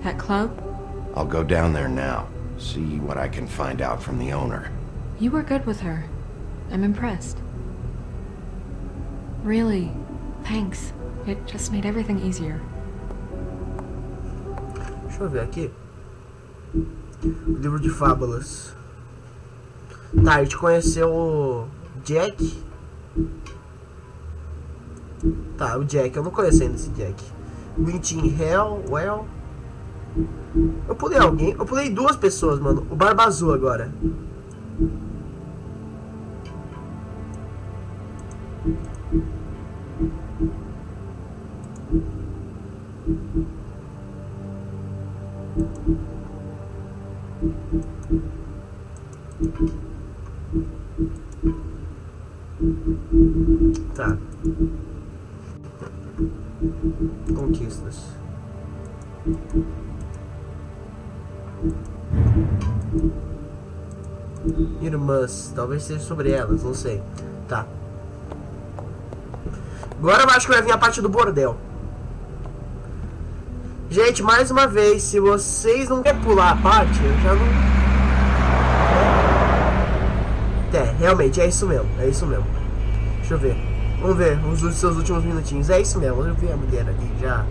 That club? I'll go down there now. See what I can find out from the owner. You were good with her. I'm impressed. Really, thanks. It just made everything easier. Deixa eu ver aqui. O livro de fábulas. Tá, a gente conheceu o Jack. Tá, o Jack. Eu não conheço ainda esse Jack. Wintin Hell, Well. Eu pulei alguém. Eu pulei duas pessoas, mano. O Barba Azul agora. Irmãs. Talvez seja sobre elas, não sei. Tá. Agora eu acho que vai vir a parte do bordel. Gente, mais uma vez, se vocês não querem pular a parte, eu já não... realmente, é isso mesmo, é isso mesmo. Deixa eu ver. Vamos ver os seus últimos minutinhos. É isso mesmo, eu vi a mulher ali já.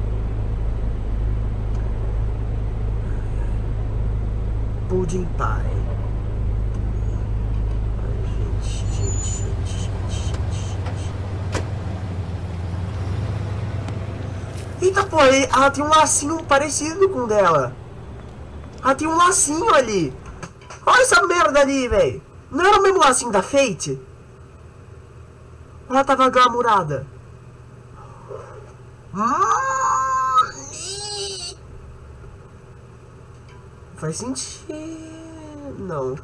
Pudim Pie. Gente. Eita, pô, ela tem um lacinho parecido com o dela. Ela tem um lacinho ali. Olha essa merda ali, velho. Não era o mesmo lacinho da Fate? Ela tava glamourada. Faz sentido. Não.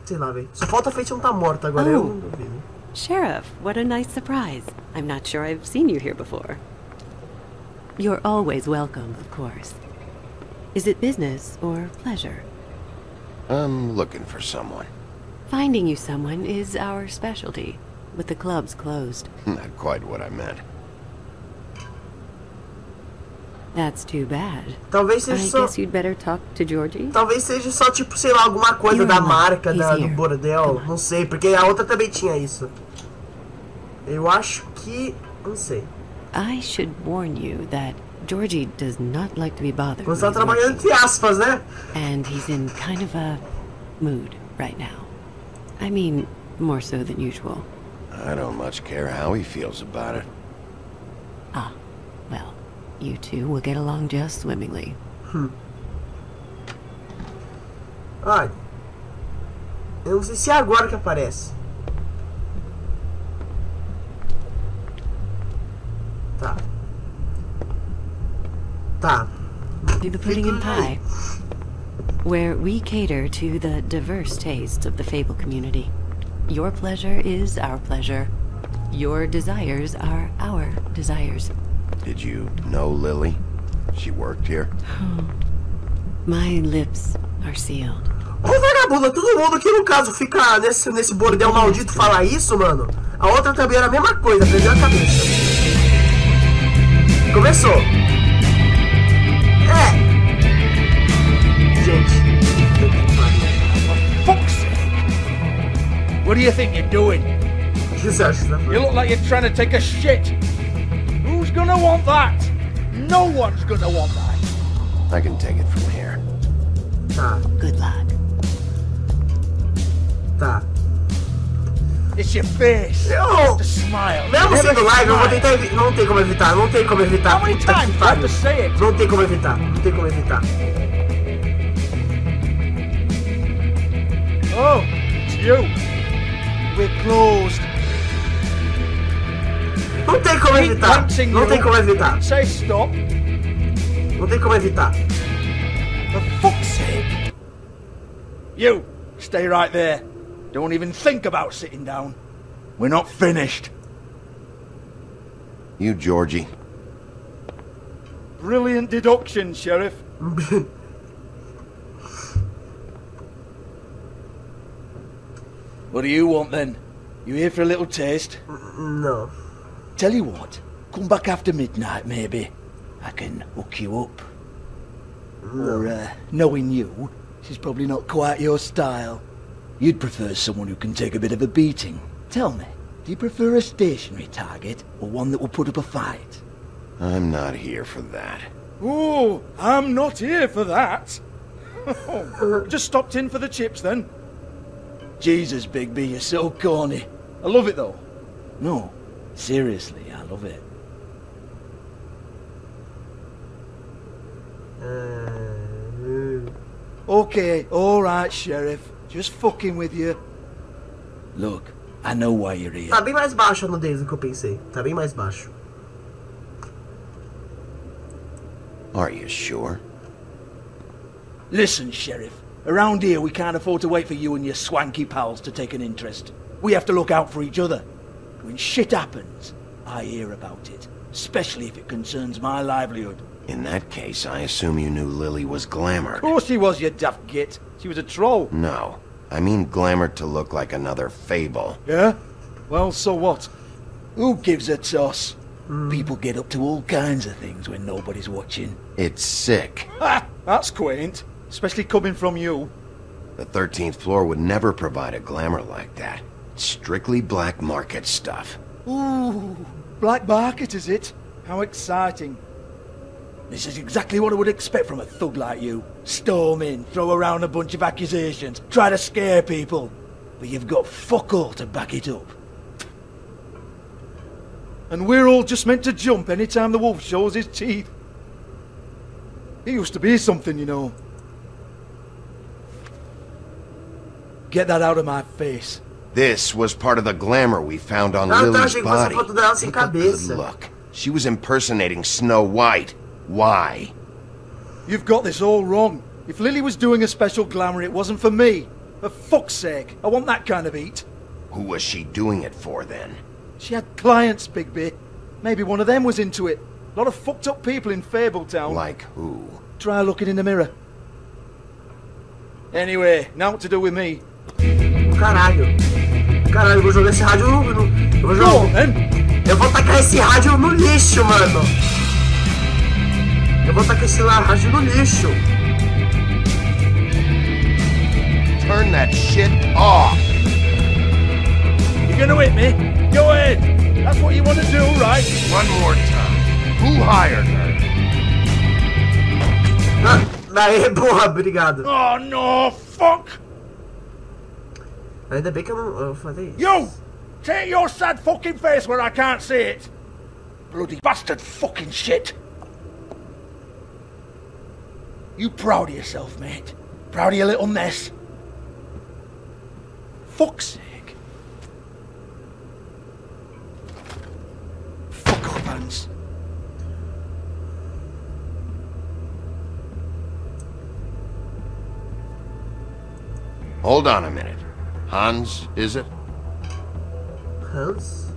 Sei lá, velho. Só falta a Fate não tá morta agora. Oh. Eu não duvido. Sheriff, what a nice surprise. I'm not sure I've seen you here before. You're always welcome, of course. Is it business or pleasure? I'm looking for someone. Finding you someone is our specialty, with the clubs closed. Not quite what I meant. That's too bad. Talvez seja I só... guess you'd better talk to Georgie. Talvez seja só, tipo, sei lá, alguma coisa da marca do bordel. Não sei, porque a outra também tinha isso. Eu acho que... Não sei. I should warn you that Georgie does not like to be bothered. Você tá trabalhando entre aspas, né? And he's in kind of a mood right now. I mean, more so than usual. I don't much care how he feels about it. Ah, well, you two will get along just swimmingly. Olha, eu não sei se é agora que aparece. Tá. Tá. Do the pudding and pie, where we cater to the diverse tastes of the Fable community. Your pleasure is our pleasure. Your desires are our desires. Did you know Lily? She worked here? My lips are sealed. Ô, vagabunda, todo mundo aqui no caso fica nesse bordel maldito falar isso, mano. A outra também era a mesma coisa, perdeu a cabeça. Começou. Gente. Fuck's sake! What do you think you're doing? You look like you're trying to take a shit. Who's gonna want that? No one's gonna want that. I can take it from here. Tá. Good luck. Tá. It's your face. The smile. Mesmo sendo live, eu vou tentar evitar. Não tem como evitar, não tem como evitar. How many times do I have to say it? Não tem como evitar, não tem como evitar. Oh, it's you. We're closed. Não tem como evitar. Não tem como evitar. Say stop. Não tem como evitar. For fuck's sake. You, stay right there. Don't even think about sitting down. We're not finished. You, Georgie. Brilliant deduction, Sheriff. What do you want then? You here for a little taste? No. Tell you what, come back after midnight maybe. I can hook you up. No. Or, knowing you, she's probably not quite your style. You'd prefer someone who can take a bit of a beating. Tell me, do you prefer a stationary target or one that will put up a fight? I'm not here for that. Oh, I'm not here for that. Just stopped in for the chips then. Jesus, Bigby, you're so corny. I love it though. No, seriously, I love it. Okay, alright, Sheriff. Just fucking with you. Look, I know why you're here. Tá bem mais baixo a nudez do que eu pensei. Tá bem mais baixo. Are you sure? Listen, Sheriff. Around here, we can't afford to wait for you and your swanky pals to take an interest. We have to look out for each other. When shit happens, I hear about it. Especially if it concerns my livelihood. In that case, I assume you knew Lily was glamored. Of course she was, you daft git. She was a troll. No. I mean glamour to look like another fable. Yeah? Well, so what? Who gives a toss? People get up to all kinds of things when nobody's watching. It's sick. Ha! That's quaint. Especially coming from you. The 13th floor would never provide a glamour like that. Strictly black market stuff. Ooh, black market is it? How exciting. This is exactly what I would expect from a thug like you. Storm in, throw around a bunch of accusations, try to scare people. But you've got fuck all to back it up. And we're all just meant to jump anytime the wolf shows his teeth. He used to be something, you know. Get that out of my face. This was part of the glamour we found on Lily's body. Look at the good look. She was impersonating Snow White. Why? You've got this all wrong. If Lily was doing a special glamour, it wasn't for me. For fuck's sake, I want that kind of eat. Who was she doing it for, then? She had clients, Bigby. Maybe one of them was into it. A lot of fucked up people in Fabletown. Like who? Try looking in the mirror. Anyway, now what to do with me? Caralho. Caralho, eu vou jogar esse rádio no... Eu vou jogar... Eu vou tacar esse rádio no lixo, mano. Eu vou tacar esse rádio no lixo. Turn that shit off. You gonna hit me? Go ahead. That's what you want to do, right? One more time. Who hired her? Daí, porra, obrigado. Oh, no, fuck. Ainda bem que eu falei isso. You! Take your sad fucking face where I can't see it. Bloody bastard fucking shit. You proud of yourself, mate? Proud of your little mess? Fuck's sake. Fuck off, Hans. Hold on a minute. Hans, is it? Hans?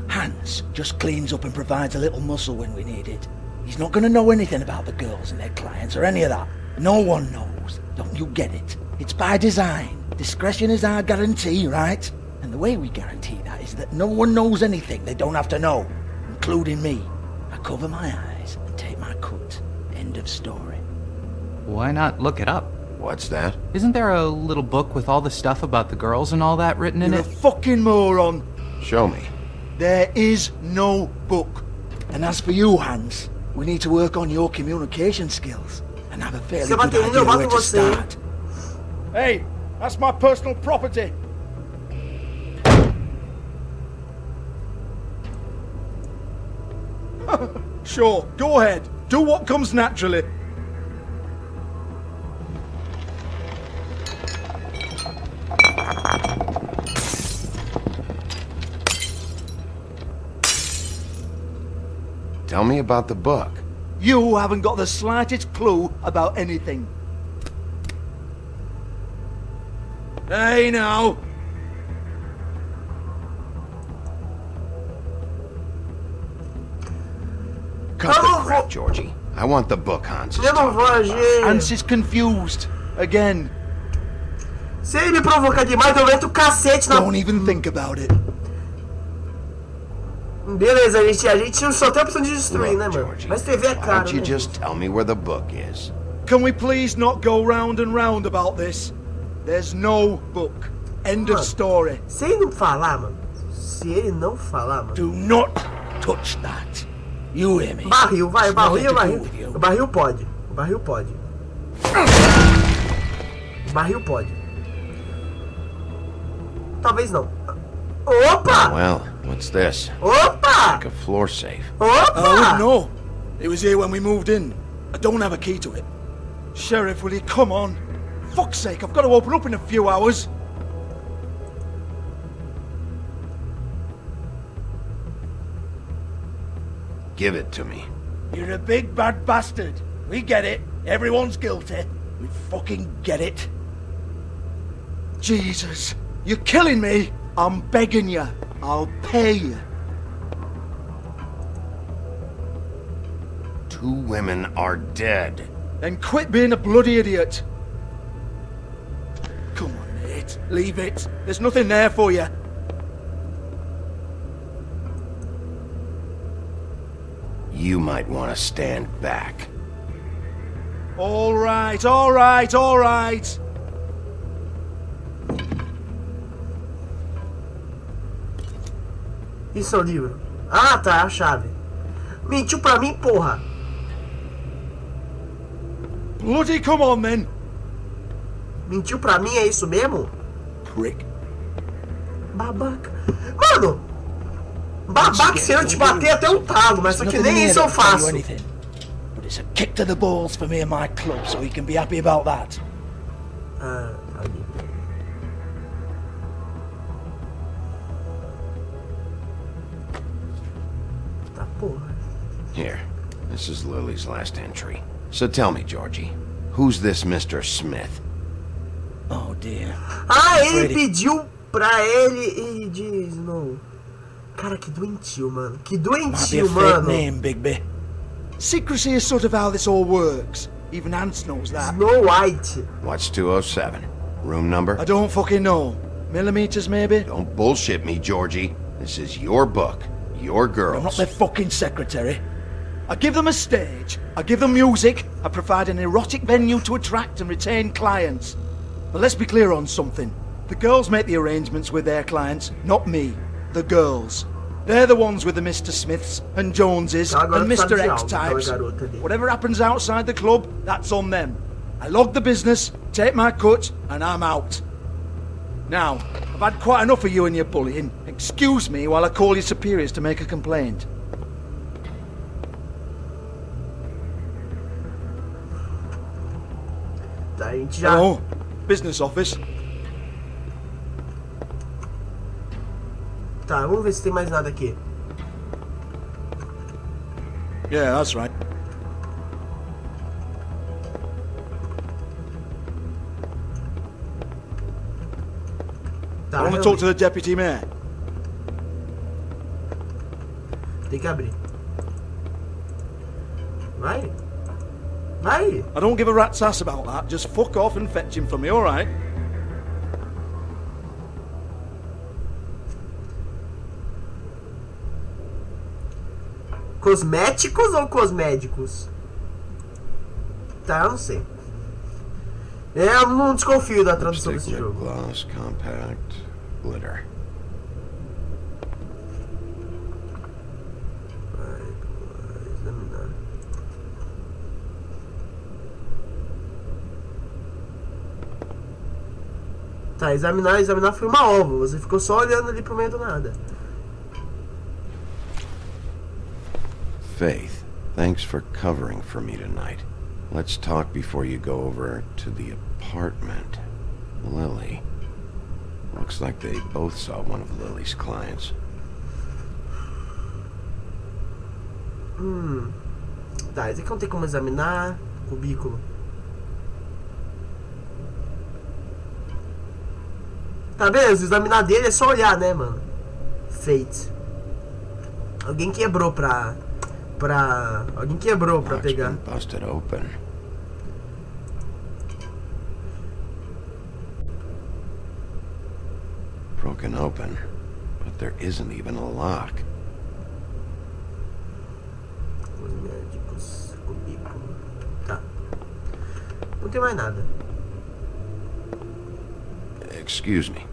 Hans just cleans up and provides a little muscle when we need it. He's not going to know anything about the girls and their clients or any of that. No one knows. Don't you get it? It's by design. Discretion is our guarantee, right? And the way we guarantee that is that no one knows anything they don't have to know, including me. I cover my eyes and take my cut. End of story. Why not look it up? What's that? Isn't there a little book with all the stuff about the girls and all that written in You're it? a fucking moron. Show me. There is no book. And as for you, Hans, we need to work on your communication skills and have a fairly good idea where to start. Hey, that's my personal property. Sure, go ahead. Do what comes naturally. Tell me about the book. You haven't got the slightest clue about anything. Hey, now. Cut the crap, Georgie. I want the book Hans is talking about. Hans is confused. Again. Se ele me provocar demais, eu meto o cacete na... Don't even think about it. Beleza, a gente só tem a opção de destruir, né, mano? Mas TV é caro, Why don't you just tell me where the book is? Can we please not go round and round about this? There's no book. End of story. Se ele não falar, mano. Se ele não falar, mano. Do not touch that. You hear me? Barril, vai, barril. O barril pode. O barril pode. O barril pode. Talvez não. Opa! Well, what's this? Opa! Like a floor safe. Opa! I wouldn't know. It was here when we moved in. I don't have a key to it. Sheriff, will you come on? Fuck's sake, I've got to open up in a few hours. Give it to me. You're a big bad bastard. We get it. Everyone's guilty. We fucking get it. Jesus, you're killing me. I'm begging you. I'll pay you. 2 women are dead. Then quit being a bloody idiot. it. Leave it. There's nothing there for you. You might want to stand back. All right, all right, all right. Isso é o livro. Ah, tá, é a chave. Mentiu pra mim, porra. Bloody come on, then. Mentiu pra mim, é isso mesmo? Prick. Babaca. Mano, babaca se eu te bater até um talo, mas só que nem isso eu faço. But it's a kick to the balls for me and my club, so you can be happy about that. Ali. Tá porra. Here, this is Lily's last entry. So tell me, Georgie, who's this Mr. Smith? Oh dear. Ah, ele pediu pra ele e diz não. Cara, que doentio, mano. Que doentio, mano. Name, Bigby. Secrecy is sort of how this all works. Even Hans knows that. Snow White. What's 207? Room number? I don't fucking know. Millimeters, maybe? Don't bullshit me, Georgie. This is your book. Your girls. I'm not their fucking secretary. I give them a stage. I give them music. I provide an erotic venue to attract and retain clients. But let's be clear on something. The girls make the arrangements with their clients, not me. The girls. They're the ones with the Mr. Smiths and Joneses and Mr. X types. Whatever happens outside the club, that's on them. I log the business, take my cut, and I'm out. Now, I've had quite enough of you and your bullying. Excuse me while I call your superiors to make a complaint. Hello? Business office. Tá, vamos ver se tem mais nada aqui. Yeah, that's right. Tá, I want to talk to the deputy mayor. Tem que abrir. Vai. Vai. I don't give a rat's ass about that. Just fuck off and fetch him for me, alright? Cosméticos ou cosmédicos? Tá, eu não sei. Eu não desconfio da tradução desse jogo. Gloss, compact, glitter. Vai examinar. Tá, examinar foi uma ova. Você ficou só olhando ali pro meio do nada. Faith, thanks for covering for me tonight. Let's talk before you go over to the apartment. Lily. Looks like they both saw one of Lily's clients. Tá, esse aqui não tem como examinar. Cubículo. Tá beleza, examinar dele é só olhar, né, mano? Fate. Alguém quebrou pra pegar. Busted open. Broken open, but there isn't even a lock. Cosméticos, cubículo. Tá. Não tem mais nada. Excuse me.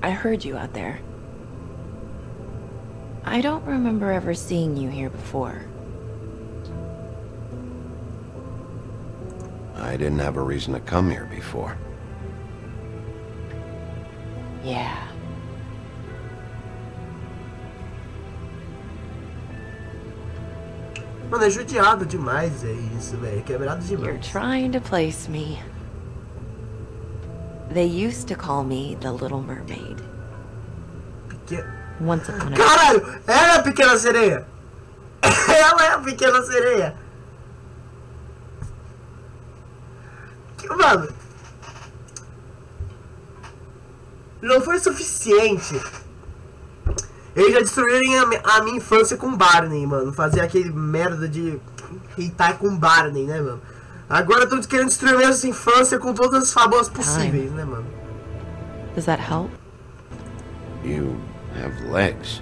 I heard you out there. I don't remember ever seeing you here before. I didn't have a reason to come here before. Yeah. Mano, é judiado demais, é isso, velho. Quebrado demais. You're trying to place me. They used to call me the Little Mermaid. Once upon a Caralho! Ela é a pequena sereia! Ela é a pequena sereia! Mano, não foi suficiente. Eles já destruíram a minha infância com Barney, mano. Fazer aquele merda de hitar com Barney, né, mano? Agora estão querendo destruir a nossa infância com todas as fábulas possíveis, né, mano? Does that help? You have legs.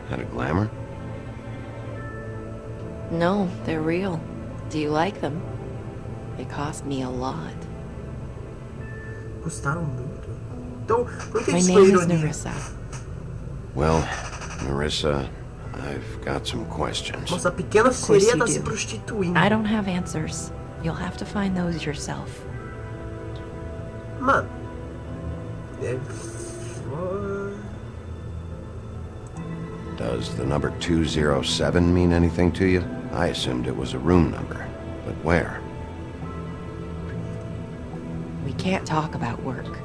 Had a glamour? No, they're real. Do you like them? They cost me a lot. Custaram muito. Então, por que My isso name foi is ironia? Nerissa. Well, Nerissa, I've got some questions. Nossa, a pequena Of course sereia you tá se do. prostituindo. I don't have answers. You'll have to find those yourself. Mano. Does the number 207 mean anything to you? I assumed it was a room number, but where? We can't talk about work.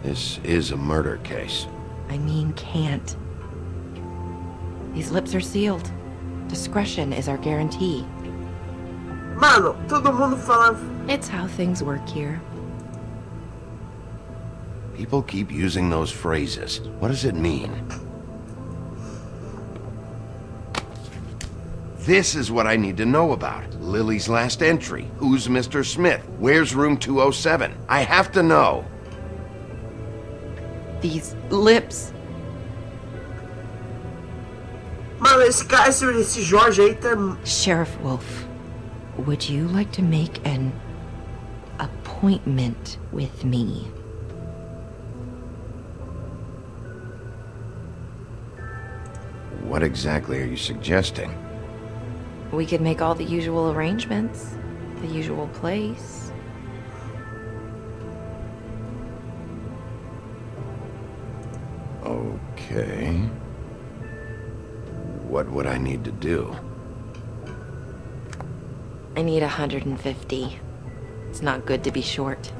This is a murder case. I mean can't. These lips are sealed. Discretion is our guarantee. Mano, todo mundo fala... It's how things work here. People keep using those phrases. What does it mean? This is what I need to know about. Lily's last entry. Who's Mr. Smith? Where's room 207? I have to know. These lips. Mano, esse cara, esse Jorge aí tá... Sheriff Wolf, would you like to make an appointment with me? What exactly are you suggesting? We could make all the usual arrangements. The usual place. Okay. What would I need to do? I need 150. It's not good to be short.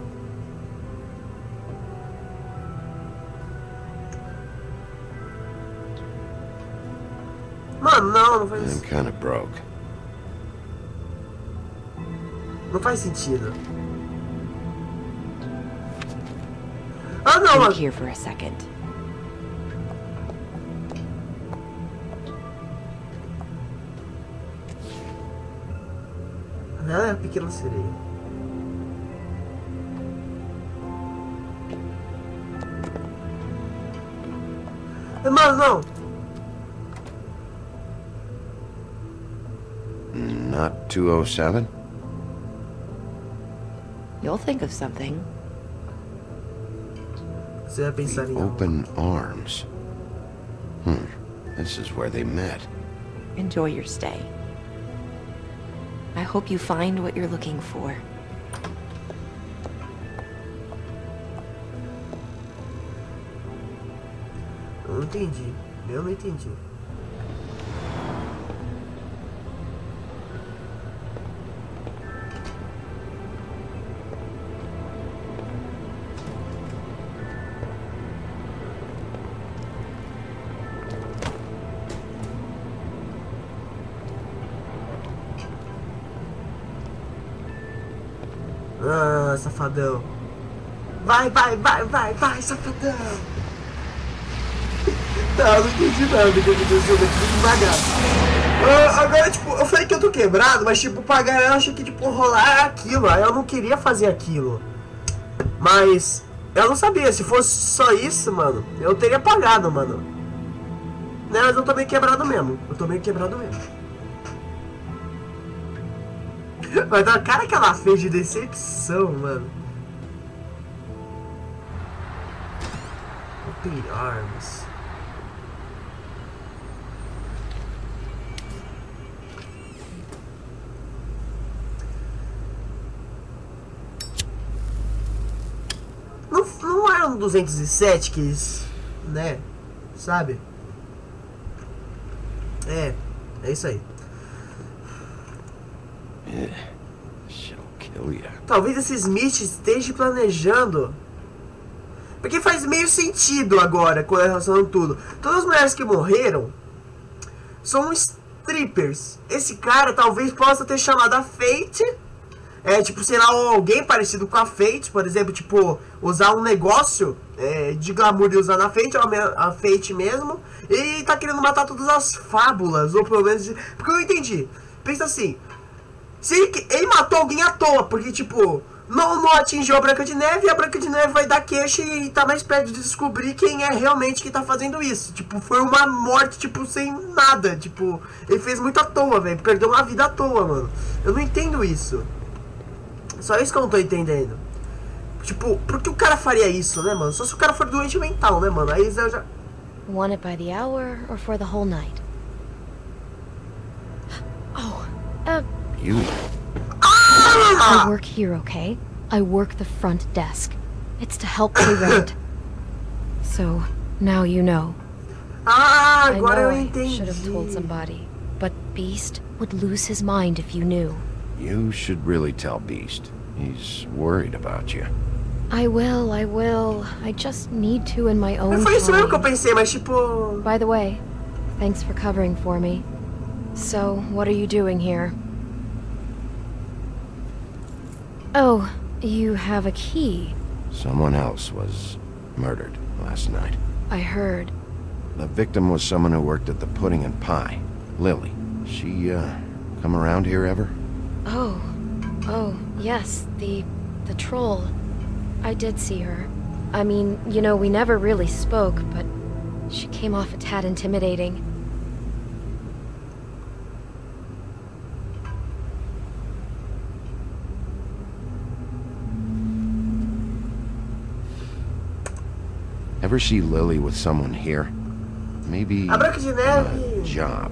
Mano, não faz... I'm kind of broke. Não faz sentido. Ah, não, Wait mano. here for a second. Ela é a pequena sereia. Mano, não. Not 207? You'll think of something. Você vai pensar em algo. Open arms. This is where they met. Enjoy your stay. I hope you find what you're looking for. Eu não entendi. Eu não entendi. Ah, safadão. Vai, safadão. Tá, eu não entendi nada do que aconteceu daqui devagar. Agora, tipo, eu falei que eu tô quebrado, mas, tipo, pagar eu achei que, tipo, rolar aquilo. Aí eu não queria fazer aquilo. Mas eu não sabia, se fosse só isso, mano, eu teria pagado, mano. Né, mas eu tô meio quebrado mesmo. Mas a cara que ela fez de decepção, mano. Open arms. Não era um 207 que eles, né, sabe? É isso aí. She'll kill you. Talvez esse Smith esteja planejando. Porque faz meio sentido agora, com relação a tudo. Todas as mulheres que morreram são strippers. Esse cara talvez possa ter chamado a Fate. Tipo, sei lá, alguém parecido com a Fate, por exemplo, tipo, usar um negócio de glamour e usar na Fate, a Fate mesmo. E tá querendo matar todas as fábulas, ou pelo menos... Porque eu entendi. Pensa assim. Se ele matou alguém à toa, porque, tipo, não atingiu a Branca de Neve, e a Branca de Neve vai dar queixa e tá mais perto de descobrir quem é realmente que tá fazendo isso. Tipo, foi uma morte, tipo, sem nada. Tipo, ele fez muito à toa, velho. Perdeu uma vida à toa, mano. Eu não entendo isso. Só isso que eu não tô entendendo. Tipo, por que o cara faria isso, né, mano? Só se o cara for doente mental, né, mano? Aí eu já... Want it by the hour or for the whole night? Oh, You... I work here, okay? I work the front desk. It's to help pay rent. So, now you know. Agora eu I entendi. should have told somebody, but Beast would lose his mind if you knew. You should really tell Beast. He's worried about you. I will. I just need to in my own Foi isso mesmo que eu time. pensei, mas tipo... By the way, thanks for covering for me. So, what are you doing here? Oh, you have a key. Someone else was murdered last night. I heard. The victim was someone who worked at the Pudding and Pie. Lily. She, come around here ever? Oh, yes, the troll. I did see her. I mean, you know, we never really spoke, but she came off a tad intimidating. Ever see Lily with someone here? Maybe A Branca de Neve. a job.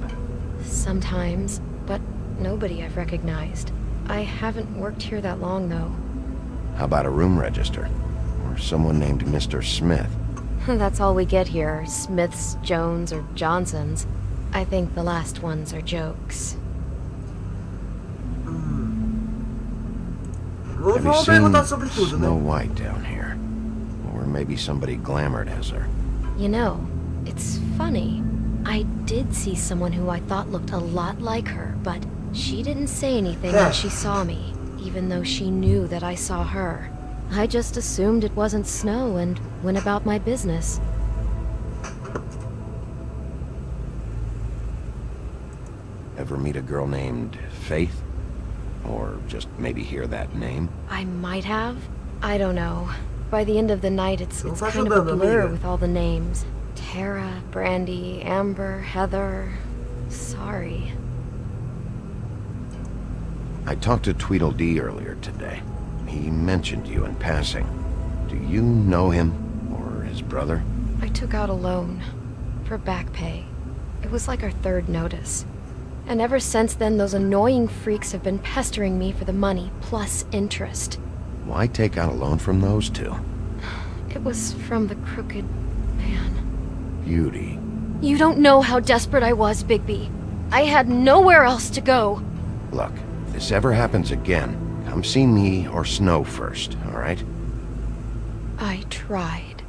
Sometimes, but nobody I've recognized. I haven't worked here that long, though. How about a room register? Or someone named Mr. Smith? That's all we get here, Smiths, Jones, or Johnsons. I think the last ones are jokes. Have you seen Snow White down here? Or maybe somebody glamored as her? You know, it's funny. I did see someone who I thought looked a lot like her, but she didn't say anything when she saw me, even though she knew that I saw her. I just assumed it wasn't Snow and went about my business. Ever meet a girl named Faith? Or just maybe hear that name? I might have. I don't know. By the end of the night, it's kind of a blur with all the names. Tara, Brandy, Amber, Heather... Sorry. I talked to Tweedledee earlier today. He mentioned you in passing. Do you know him? Or his brother? I took out a loan. For back pay. It was like our third notice. And ever since then, those annoying freaks have been pestering me for the money, plus interest. Why take out a loan from those two? It was from the crooked man. Beauty. You don't know how desperate I was, Bigby. I had nowhere else to go. Look, if this ever happens again, come see me or Snow first, alright? I tried.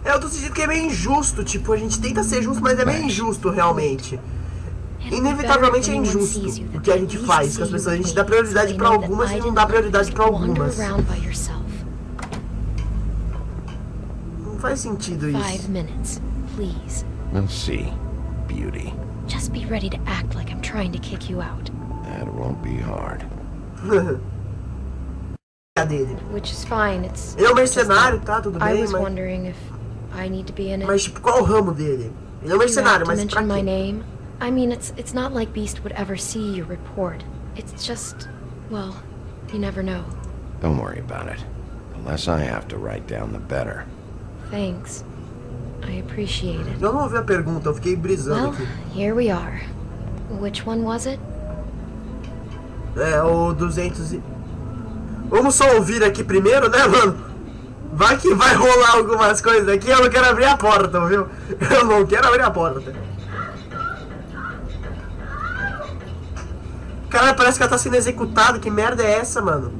Eu tô sentindo que é meio injusto, tipo, a gente tenta ser justo, mas é meio injusto, realmente. Inevitavelmente é injusto o que a gente faz com as pessoas. A gente dá prioridade pra algumas e não dá prioridade pra algumas. Não faz sentido isso. 5 minutes, please. We'll see, Beauty. Just be ready to act like I'm trying to kick you out. That won't be hard. Which is fine, it's... Ele é um mercenário, tá? Tudo bem, I was mas... wondering if I need to be in it. Mas, tipo, qual é o ramo dele? Ele é um mercenário, mas pra my quê? name? I mean, it's not like Beast would ever see your report. It's just, well, you never know. Don't worry about it. The less I have to write down, the better. Thanks. I appreciate it. Eu não ouvi a pergunta, eu fiquei brisando Well, aqui. here we are. Which one was it? É, o 200 e... Vamos só ouvir aqui primeiro, né, mano? Vai que vai rolar algumas coisas aqui, eu não quero abrir a porta, viu? Eu não quero abrir a porta. Caralho, parece que ela tá sendo executada, que merda é essa, mano?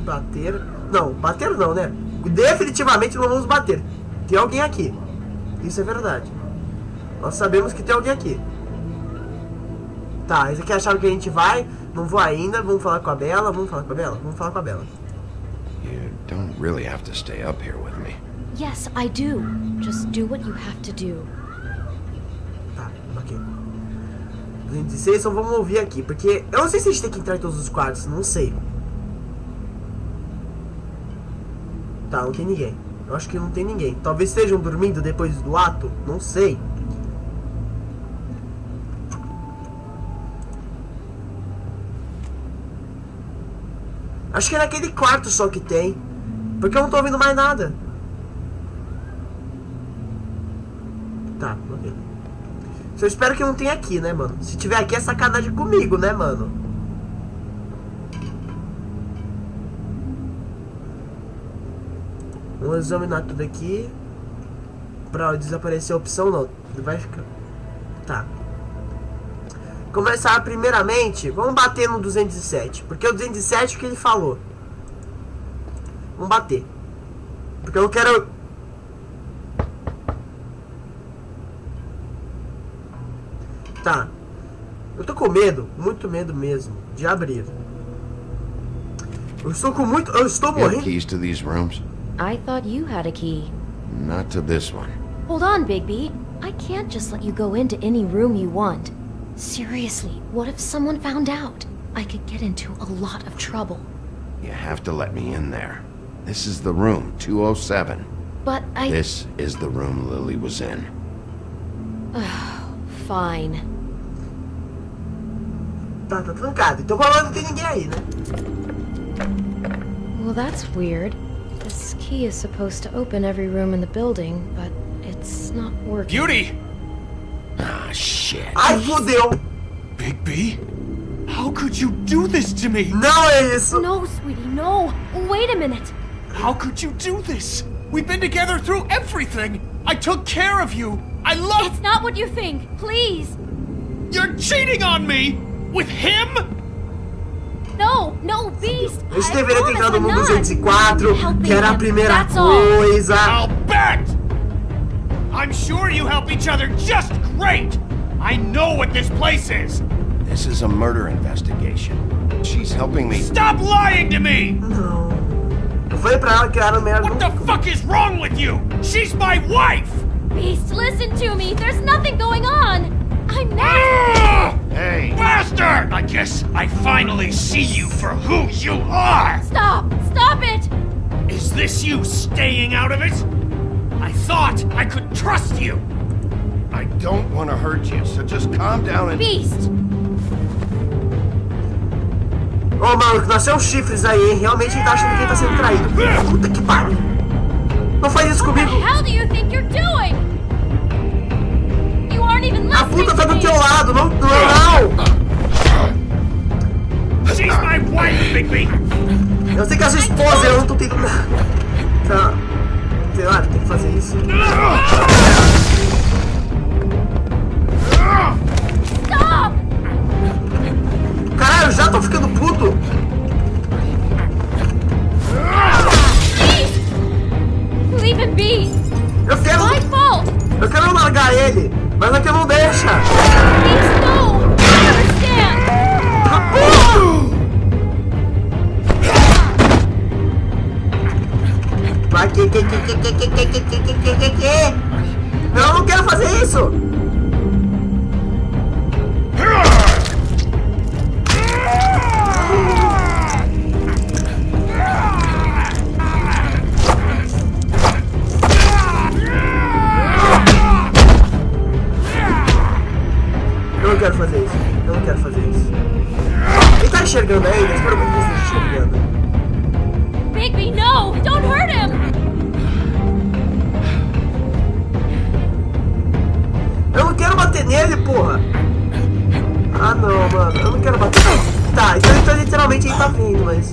Bater? Não, bater não, né? Definitivamente não vamos bater. Tem alguém aqui. Isso é verdade. Nós sabemos que tem alguém aqui. Tá, esse aqui é a chave que a gente vai. Não vou ainda, vamos falar com a Bella. Vamos falar com a Bella? Vamos falar com a Bella. You don't really have to stay up here with me. Yes, I do. Just do what you have to do. Tá, ok. 216, então vamos ouvir aqui. Porque eu não sei se a gente tem que entrar em todos os quartos, não sei. Tá, não tem ninguém. Eu acho que não tem ninguém. Talvez estejam dormindo depois do ato, não sei. Acho que é naquele quarto só que tem. Porque eu não tô ouvindo mais nada. Tá, ok. Eu espero que não tenha aqui, né, mano? Se tiver aqui é sacanagem comigo, né, mano? Vamos examinar tudo aqui. Pra desaparecer a opção, não. Vai ficar... Tá. Começar primeiramente, vamos bater no 207. Porque o 207 é o que ele falou. Vamos bater. Porque eu não quero... Tá. Eu tô com medo, muito medo mesmo, de abrir. Eu estou com muito... Eu estou morrendo. Keys to these rooms? I thought you had a key. Not to this one. Hold on, Bigby. I can't just let you go into any room you want. Seriously, what if someone found out? I could get into a lot of trouble. You have to let me in there. This is the room, 207. But I... This is the room Lily was in. Fine. Tá trancado. Então não tem ninguém aí, né? Well, that's weird. This key is supposed to open every room in the building, but it's not working. Beauty! Ah, shit. Ai, fodeu! Bigby? How could you do this to me? Não é isso! No, sweetie, no! Wait a minute! How could you do this? We've been together through everything! I took care of you! I love... It's not what you think! Please! You're cheating on me! With him? No, no, Beast! A gente deveria ter entrado no 204, que era a primeira coisa. I'll bet! I'm sure you help each other just great! I know what this place is! This is a murder investigation. She's helping me... Stop lying to me! Não. Eu falei pra ela que era merda. What the fuck is wrong with you? She's my wife! Beast, listen to me! There's nothing going on! I'm not... Hey! Bastard! I guess I finally see you for who you are! Stop! Stop it! Is this you staying out of it? I thought I could trust you! I don't want to hurt you, so just calm down and... Beast! Ô, mano, nasceu chifres aí, hein? Realmente ele tá achando que ele tá sendo traído. Puta que pariu! Não faz isso comigo! What the hell do you think you're doing? You aren't even listening. A puta tá do teu lado, não! She's my wife, Bigby! Eu sei que é a sua esposa, eu não tô tentando... Tá... Sei lá, tem que fazer isso. Stop! Caralho, eu já tô ficando puto! Leave him be! Eu quero... My fault! Eu quero largar ele, mas aqui não deixa! Beast, no! I understand! Vai, que? Não, eu não quero fazer isso! Eu não quero fazer isso. Eu não quero fazer isso. Ele tá enxergando ainda? Espero muito que ele esteja enxergando. Bigby, no! Don't hurt him! Eu não quero bater nele, porra! Ah, não, mano. Eu não quero bater nele. Tá, então literalmente ele tá vindo, mas...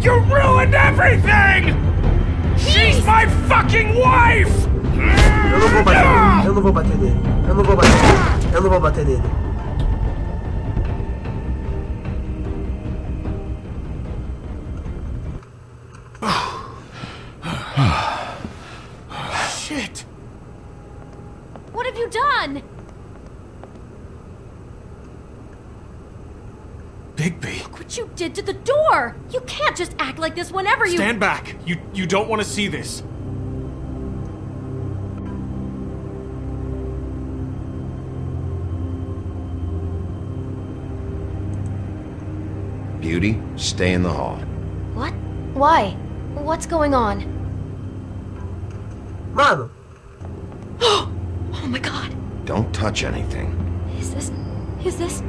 You ruined everything! She's my fucking wife! Eu não vou bater nele. Eu não vou bater nele. Eu não vou bater nele. Eu não vou bater nele. Shit! What have you done? Bigby. Look what you did to the door! You can't just act like this whenever you— Stand back! You don't want to see this. Beauty, stay in the hall. What? Why? What's going on? Mano. Oh my god. Don't touch anything. Is this?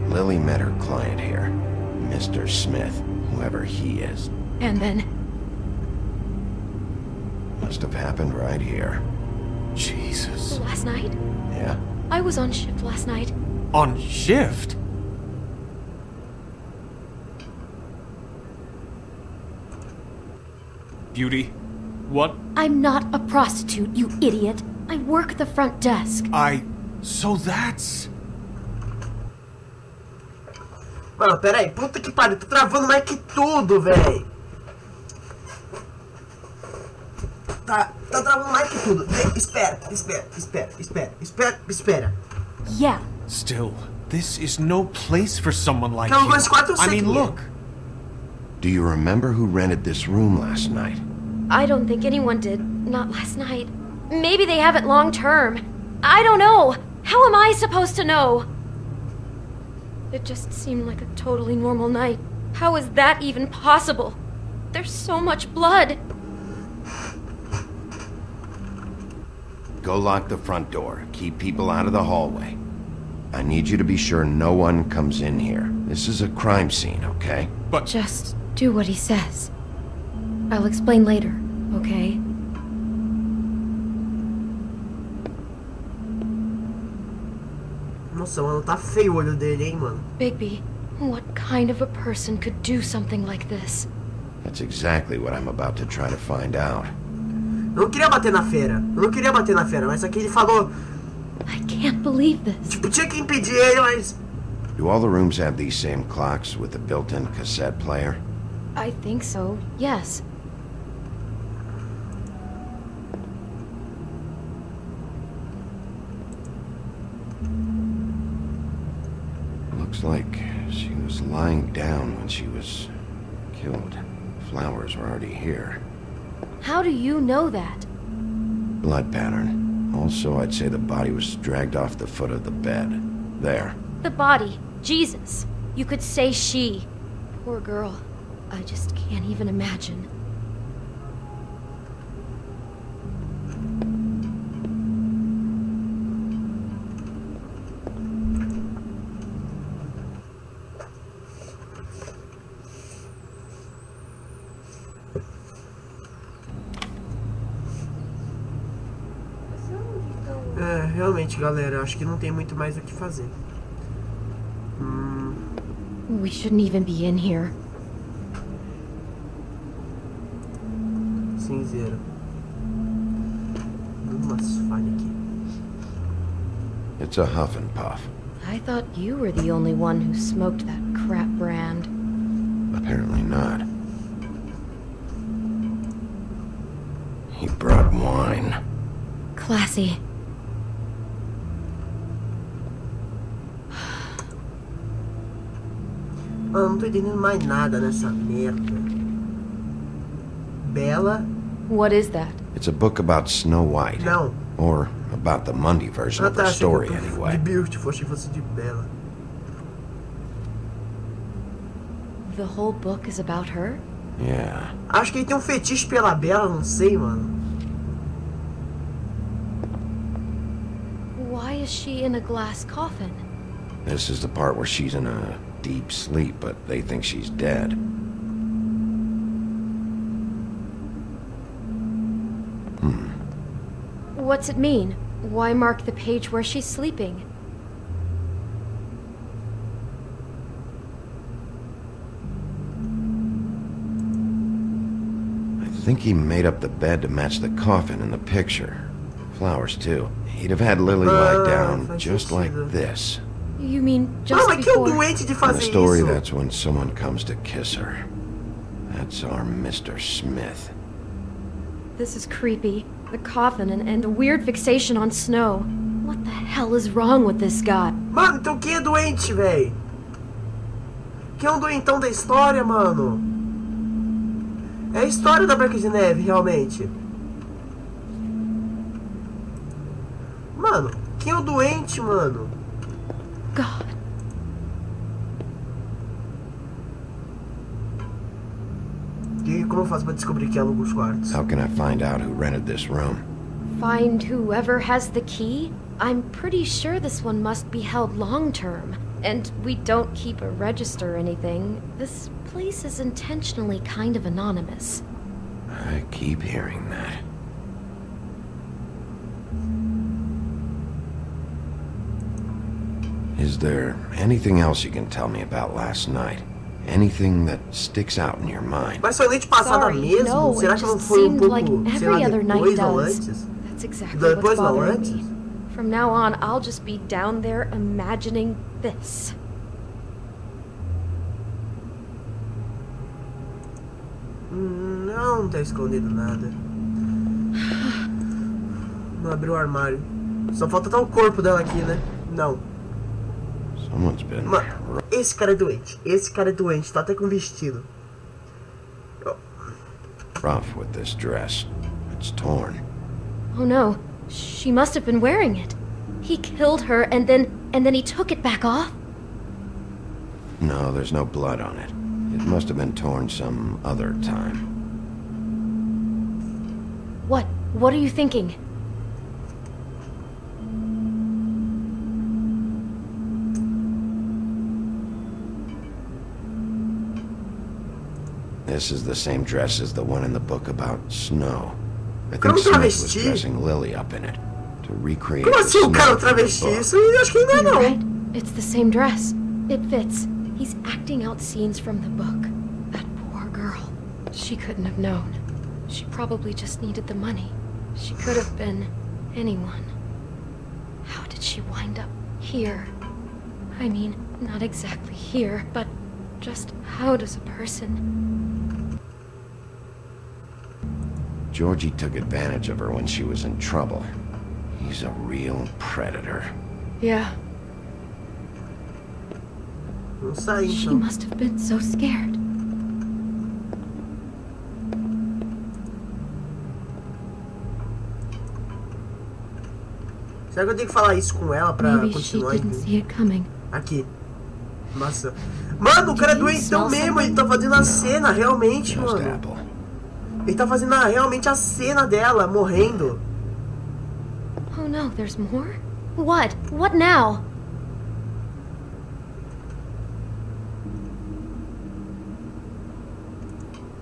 Lily met her client here, Mr. Smith, whoever he is. And then? Must have happened right here. Jesus. Last night? Yeah? I was on shift last night. On shift? Beauty, what? I'm not a prostitute, you idiot. I work the front desk. So that's... Mano, pera aí. Puta que pariu. Tô travando mais que tudo, véi. Tá travando mais que tudo. Espera. Yeah. Still, this is no place for someone like Não, you. mas 4 I mean, segundos. look. Do you remember who rented this room last night? I don't think anyone did. Not last night. Maybe they have it long term. I don't know. How am I supposed to know? It just seemed like a totally normal night. How is that even possible? There's so much blood. Go lock the front door. Keep people out of the hallway. I need you to be sure no one comes in here. This is a crime scene, okay? But just do what he says. I'll explain later, okay? Nossa, mano, tá feio o olho dele, hein, mano. Bigby, what kind of a person could do something like this? That's exactly what I'm about to try to find out. Eu não queria bater na fera. Mas aqui ele falou... I can't believe this. Tipo, tinha que impedir ele, mas... Do all the rooms have these same clocks with the built-in cassette player? I think so, yes. Looks like she was lying down when she was killed. Flowers were already here. How do you know that? Blood pattern. Also, I'd say the body was dragged off the foot of the bed. There. The body. Jesus. You could say she. Poor girl. I just can't even imagine. É, realmente, galera, acho que não tem muito mais o que fazer. We shouldn't even be in here. Cinzeiro. Umas falhas aqui. It's a huff and puff. I thought you were the only one who smoked that crap brand. Apparently not. He brought wine. Classy. Mano, não tô entendendo mais nada nessa merda. Bella? What is that? It's a book about Snow White. Não. Or about the Mundy version of tá, her story, achei que anyway. de Beautiful, achei que fosse de Bella. The whole book is about her? Yeah. Acho que ele tem um fetiche pela Bella, não sei, mano. Why is she in a glass coffin? This is the part where she's in a deep sleep, but they think she's dead. What's it mean? Why mark the page where she's sleeping? I think he made up the bed to match the coffin in the picture. Flowers, too. He'd have had Lily lie down just like this. You mean just mas que é o before? doente de In fazer the story, isso? that's when someone comes to kiss her. That's our Mr. Smith. This is creepy. The coffin and the weird fixation on Snow. What the hell is wrong with this guy? Mano, então quem é doente, véi? Quem é o doentão da história, mano? É a história da Branca de Neve, realmente. Mano, quem é o doente, mano? God. E como eu faço pra descobrir quem aluga os quartos? How can I find out who rented this room? Find whoever has the key? I'm pretty sure this one must be held long-term. And we don't keep a register or anything. This place is intentionally kind of anonymous. I keep hearing that. Is there anything else you can tell me about last night? Anything that sticks out in your mind? Mas foi a noite passada mesmo? No, Será que não foi pouco, like sei lá, depois ou does. antes? That's exactly Depois what's não bothering antes? me. From now on, I'll just be down there imagining this. Não tá escondido nada. Não abriu o armário. Só falta tá o corpo dela aqui, né? Não. Someone's been... Mano, esse cara é doente. Esse cara é doente. Tá até com vestido. Rough with this dress. It's torn. Oh no, she must have been wearing it. He killed her and then he took it back off? No, there's no blood on it. It must have been torn some other time. What are you thinking? This is the same dress as the one in the book about snow. I think Como Smith was travesti? dressing Lily up in it to recreate Como the assim o cara snow from the travesti? book. Isso eu acho que ainda não. Right. It's the same dress. It fits. He's acting out scenes from the book. That poor girl. She couldn't have known. She probably just needed the money. She could have been anyone. How did she wind up here? I mean, not exactly here, but just how does a person... Georgie took advantage of her when she was in trouble. He's a real predator. Yeah. Não sai, She então. must have been so scared. Será que eu tenho que falar isso com ela pra Maybe she continuar? didn't see it coming. Aqui. Nossa. Mano, o cara é doentão mesmo. Ele tá fazendo a cena, realmente, mano. Ele tá fazendo realmente a cena dela, morrendo. Oh no, there's more? What? What now?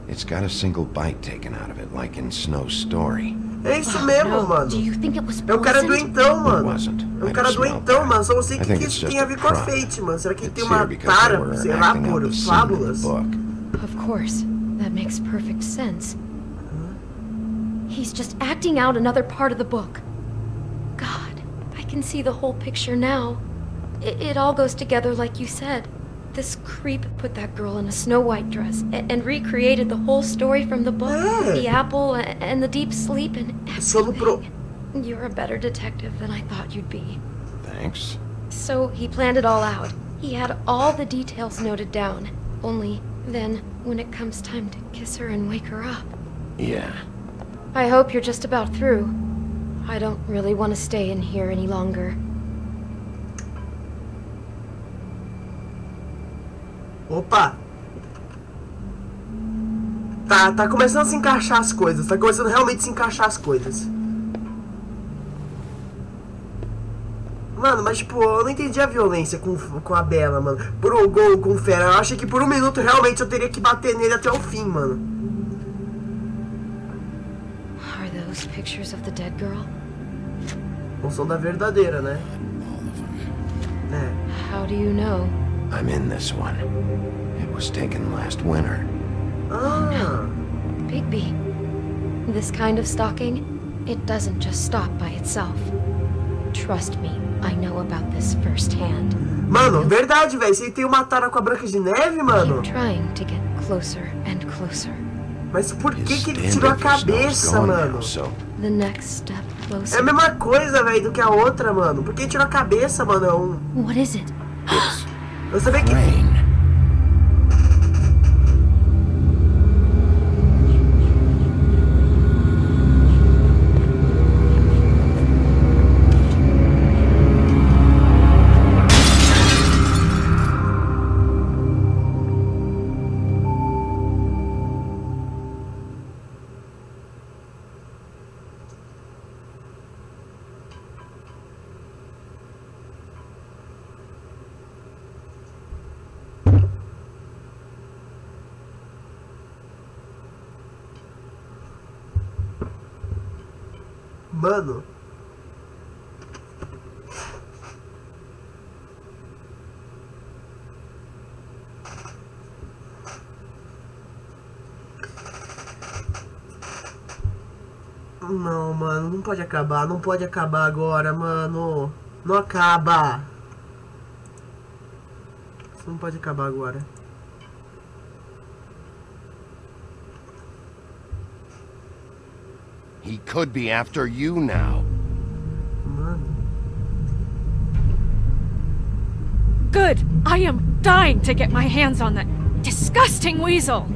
It's got a single bite taken out of it, like in Snow's story. É isso mesmo, mano. Do you think it was É o cara doentão, mano. É um cara I smelled doentão, that. mano. Só não sei o I que think que it's isso just tem a a ver com a prop. Fate, mano. Será que ele tem It's uma here because they tara, were sei lá, acting out por the scene in the fábulas? book. Of course. That makes perfect sense. He's just acting out another part of the book. God, I can see the whole picture now. It all goes together like you said. This creep put that girl in a Snow White dress and recreated the whole story from the book. The apple and the deep sleep and everything. You're a better detective than I thought you'd be. Thanks. So he planned it all out. He had all the details noted down. Only then, when it comes time to kiss her and wake her up. Yeah. I hope you're just about through. I don't really want to stay in here any longer. Opa! Tá começando a se encaixar as coisas. Tá começando realmente a se encaixar as coisas. Mano, mas tipo, eu não entendi a violência com a Bella, mano. Por o gol com o Fera. Eu achei que por um minuto realmente eu teria que bater nele até o fim, mano. Are those pictures of the dead girl? Não são da verdadeira, né? É. How do you know? I'm in this one. It was taken last winter. Ah. Bigby. This kind of stalking, it doesn't just stop by itself. Trust me, I know about this firsthand. Mano, verdade, velho. Você tem uma tara com a Branca de Neve, mano? Keep trying to get closer and closer. Mas por que ele tirou a cabeça, mano? The next step closer. É a mesma coisa, velho, do que a outra, mano. Por que ele tirou a cabeça, mano? What is it? Eu sabia que... Mano. Não, mano, não pode acabar. Não pode acabar agora, mano. Não acaba. Isso não pode acabar agora. He could be after you now. Good! I am dying to get my hands on that disgusting weasel!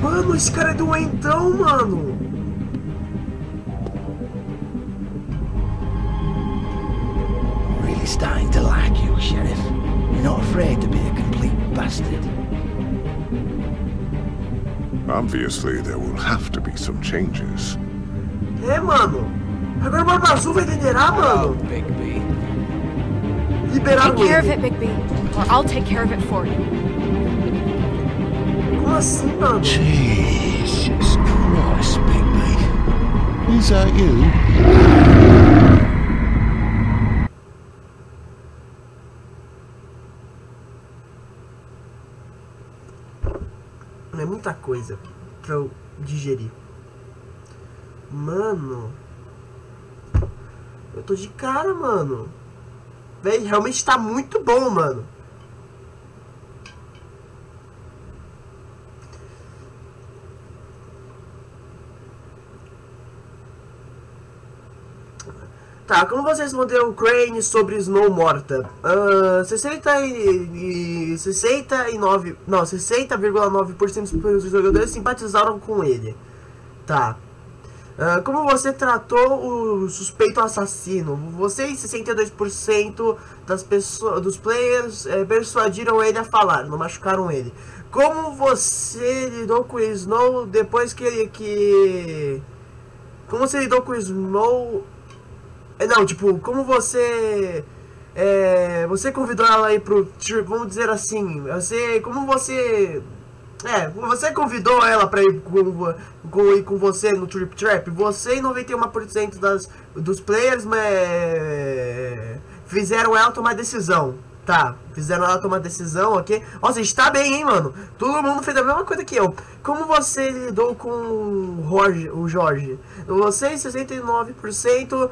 Mano, esse cara é doentão, mano! Really starting to like you, Sheriff. You're not afraid to be a complete bastard. Obviously, there will have to be some changes. É, mano. Agora o Barba Azul vai liderar, mano. Bigby. Liberaram Take care of ele. it, Bigby, or I'll take care of it for you. Como assim, mano? Jesus Christ, Bigby. Is that you? É muita coisa pra eu digerir. Mano. Eu tô de cara, mano. Véi, realmente tá muito bom, mano. Tá, como vocês responderam o Crane sobre Snow morta? 60,9% dos jogadores simpatizaram com ele. Tá. Como você tratou o suspeito assassino? Vocês, 62% dos players persuadiram ele a falar, não machucaram ele. Como você lidou com o Snow depois que como você lidou com o Snow... Não, tipo, como você... você convidou ela aí pro... Vamos dizer assim... Você convidou ela pra ir com você no Trip Trap. Você e 91% dos players fizeram ela tomar decisão. Tá, fizeram ela tomar decisão, ok? Nossa, está bem, hein, mano? Todo mundo fez a mesma coisa que eu. Como você lidou com o Jorge? Vocês, 69%,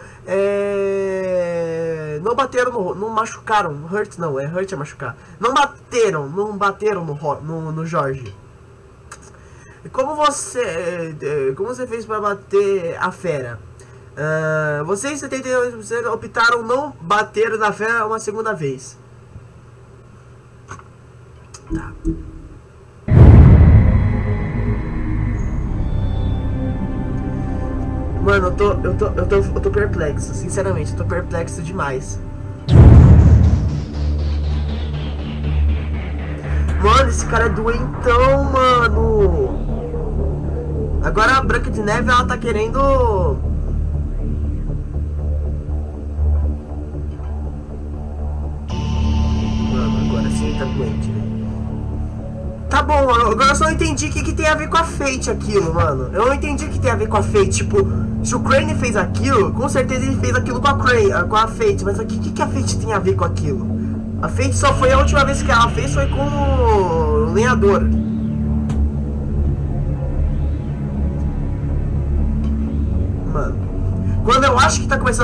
não bateram não machucaram. Hurt não, hurt é machucar. Não bateram no Jorge. Como você fez para bater a fera? Vocês, 72%, optaram não bater na fera uma segunda vez. Tá. Mano, eu tô perplexo, sinceramente, eu tô perplexo demais. Mano, esse cara é doentão, mano. Agora a Branca de Neve, ela tá querendo... Mano, agora sim ele tá doente, velho. Tá bom, agora eu só não entendi o que tem a ver com a Fate aquilo, mano. Eu não entendi o que tem a ver com a Fate. Tipo, se o Crane fez aquilo, com certeza ele fez aquilo com a Fate. Mas o que a Fate tem a ver com aquilo? A Fate só foi a última vez que ela fez, foi com o lenhador. Mano, quando eu acho que tá começando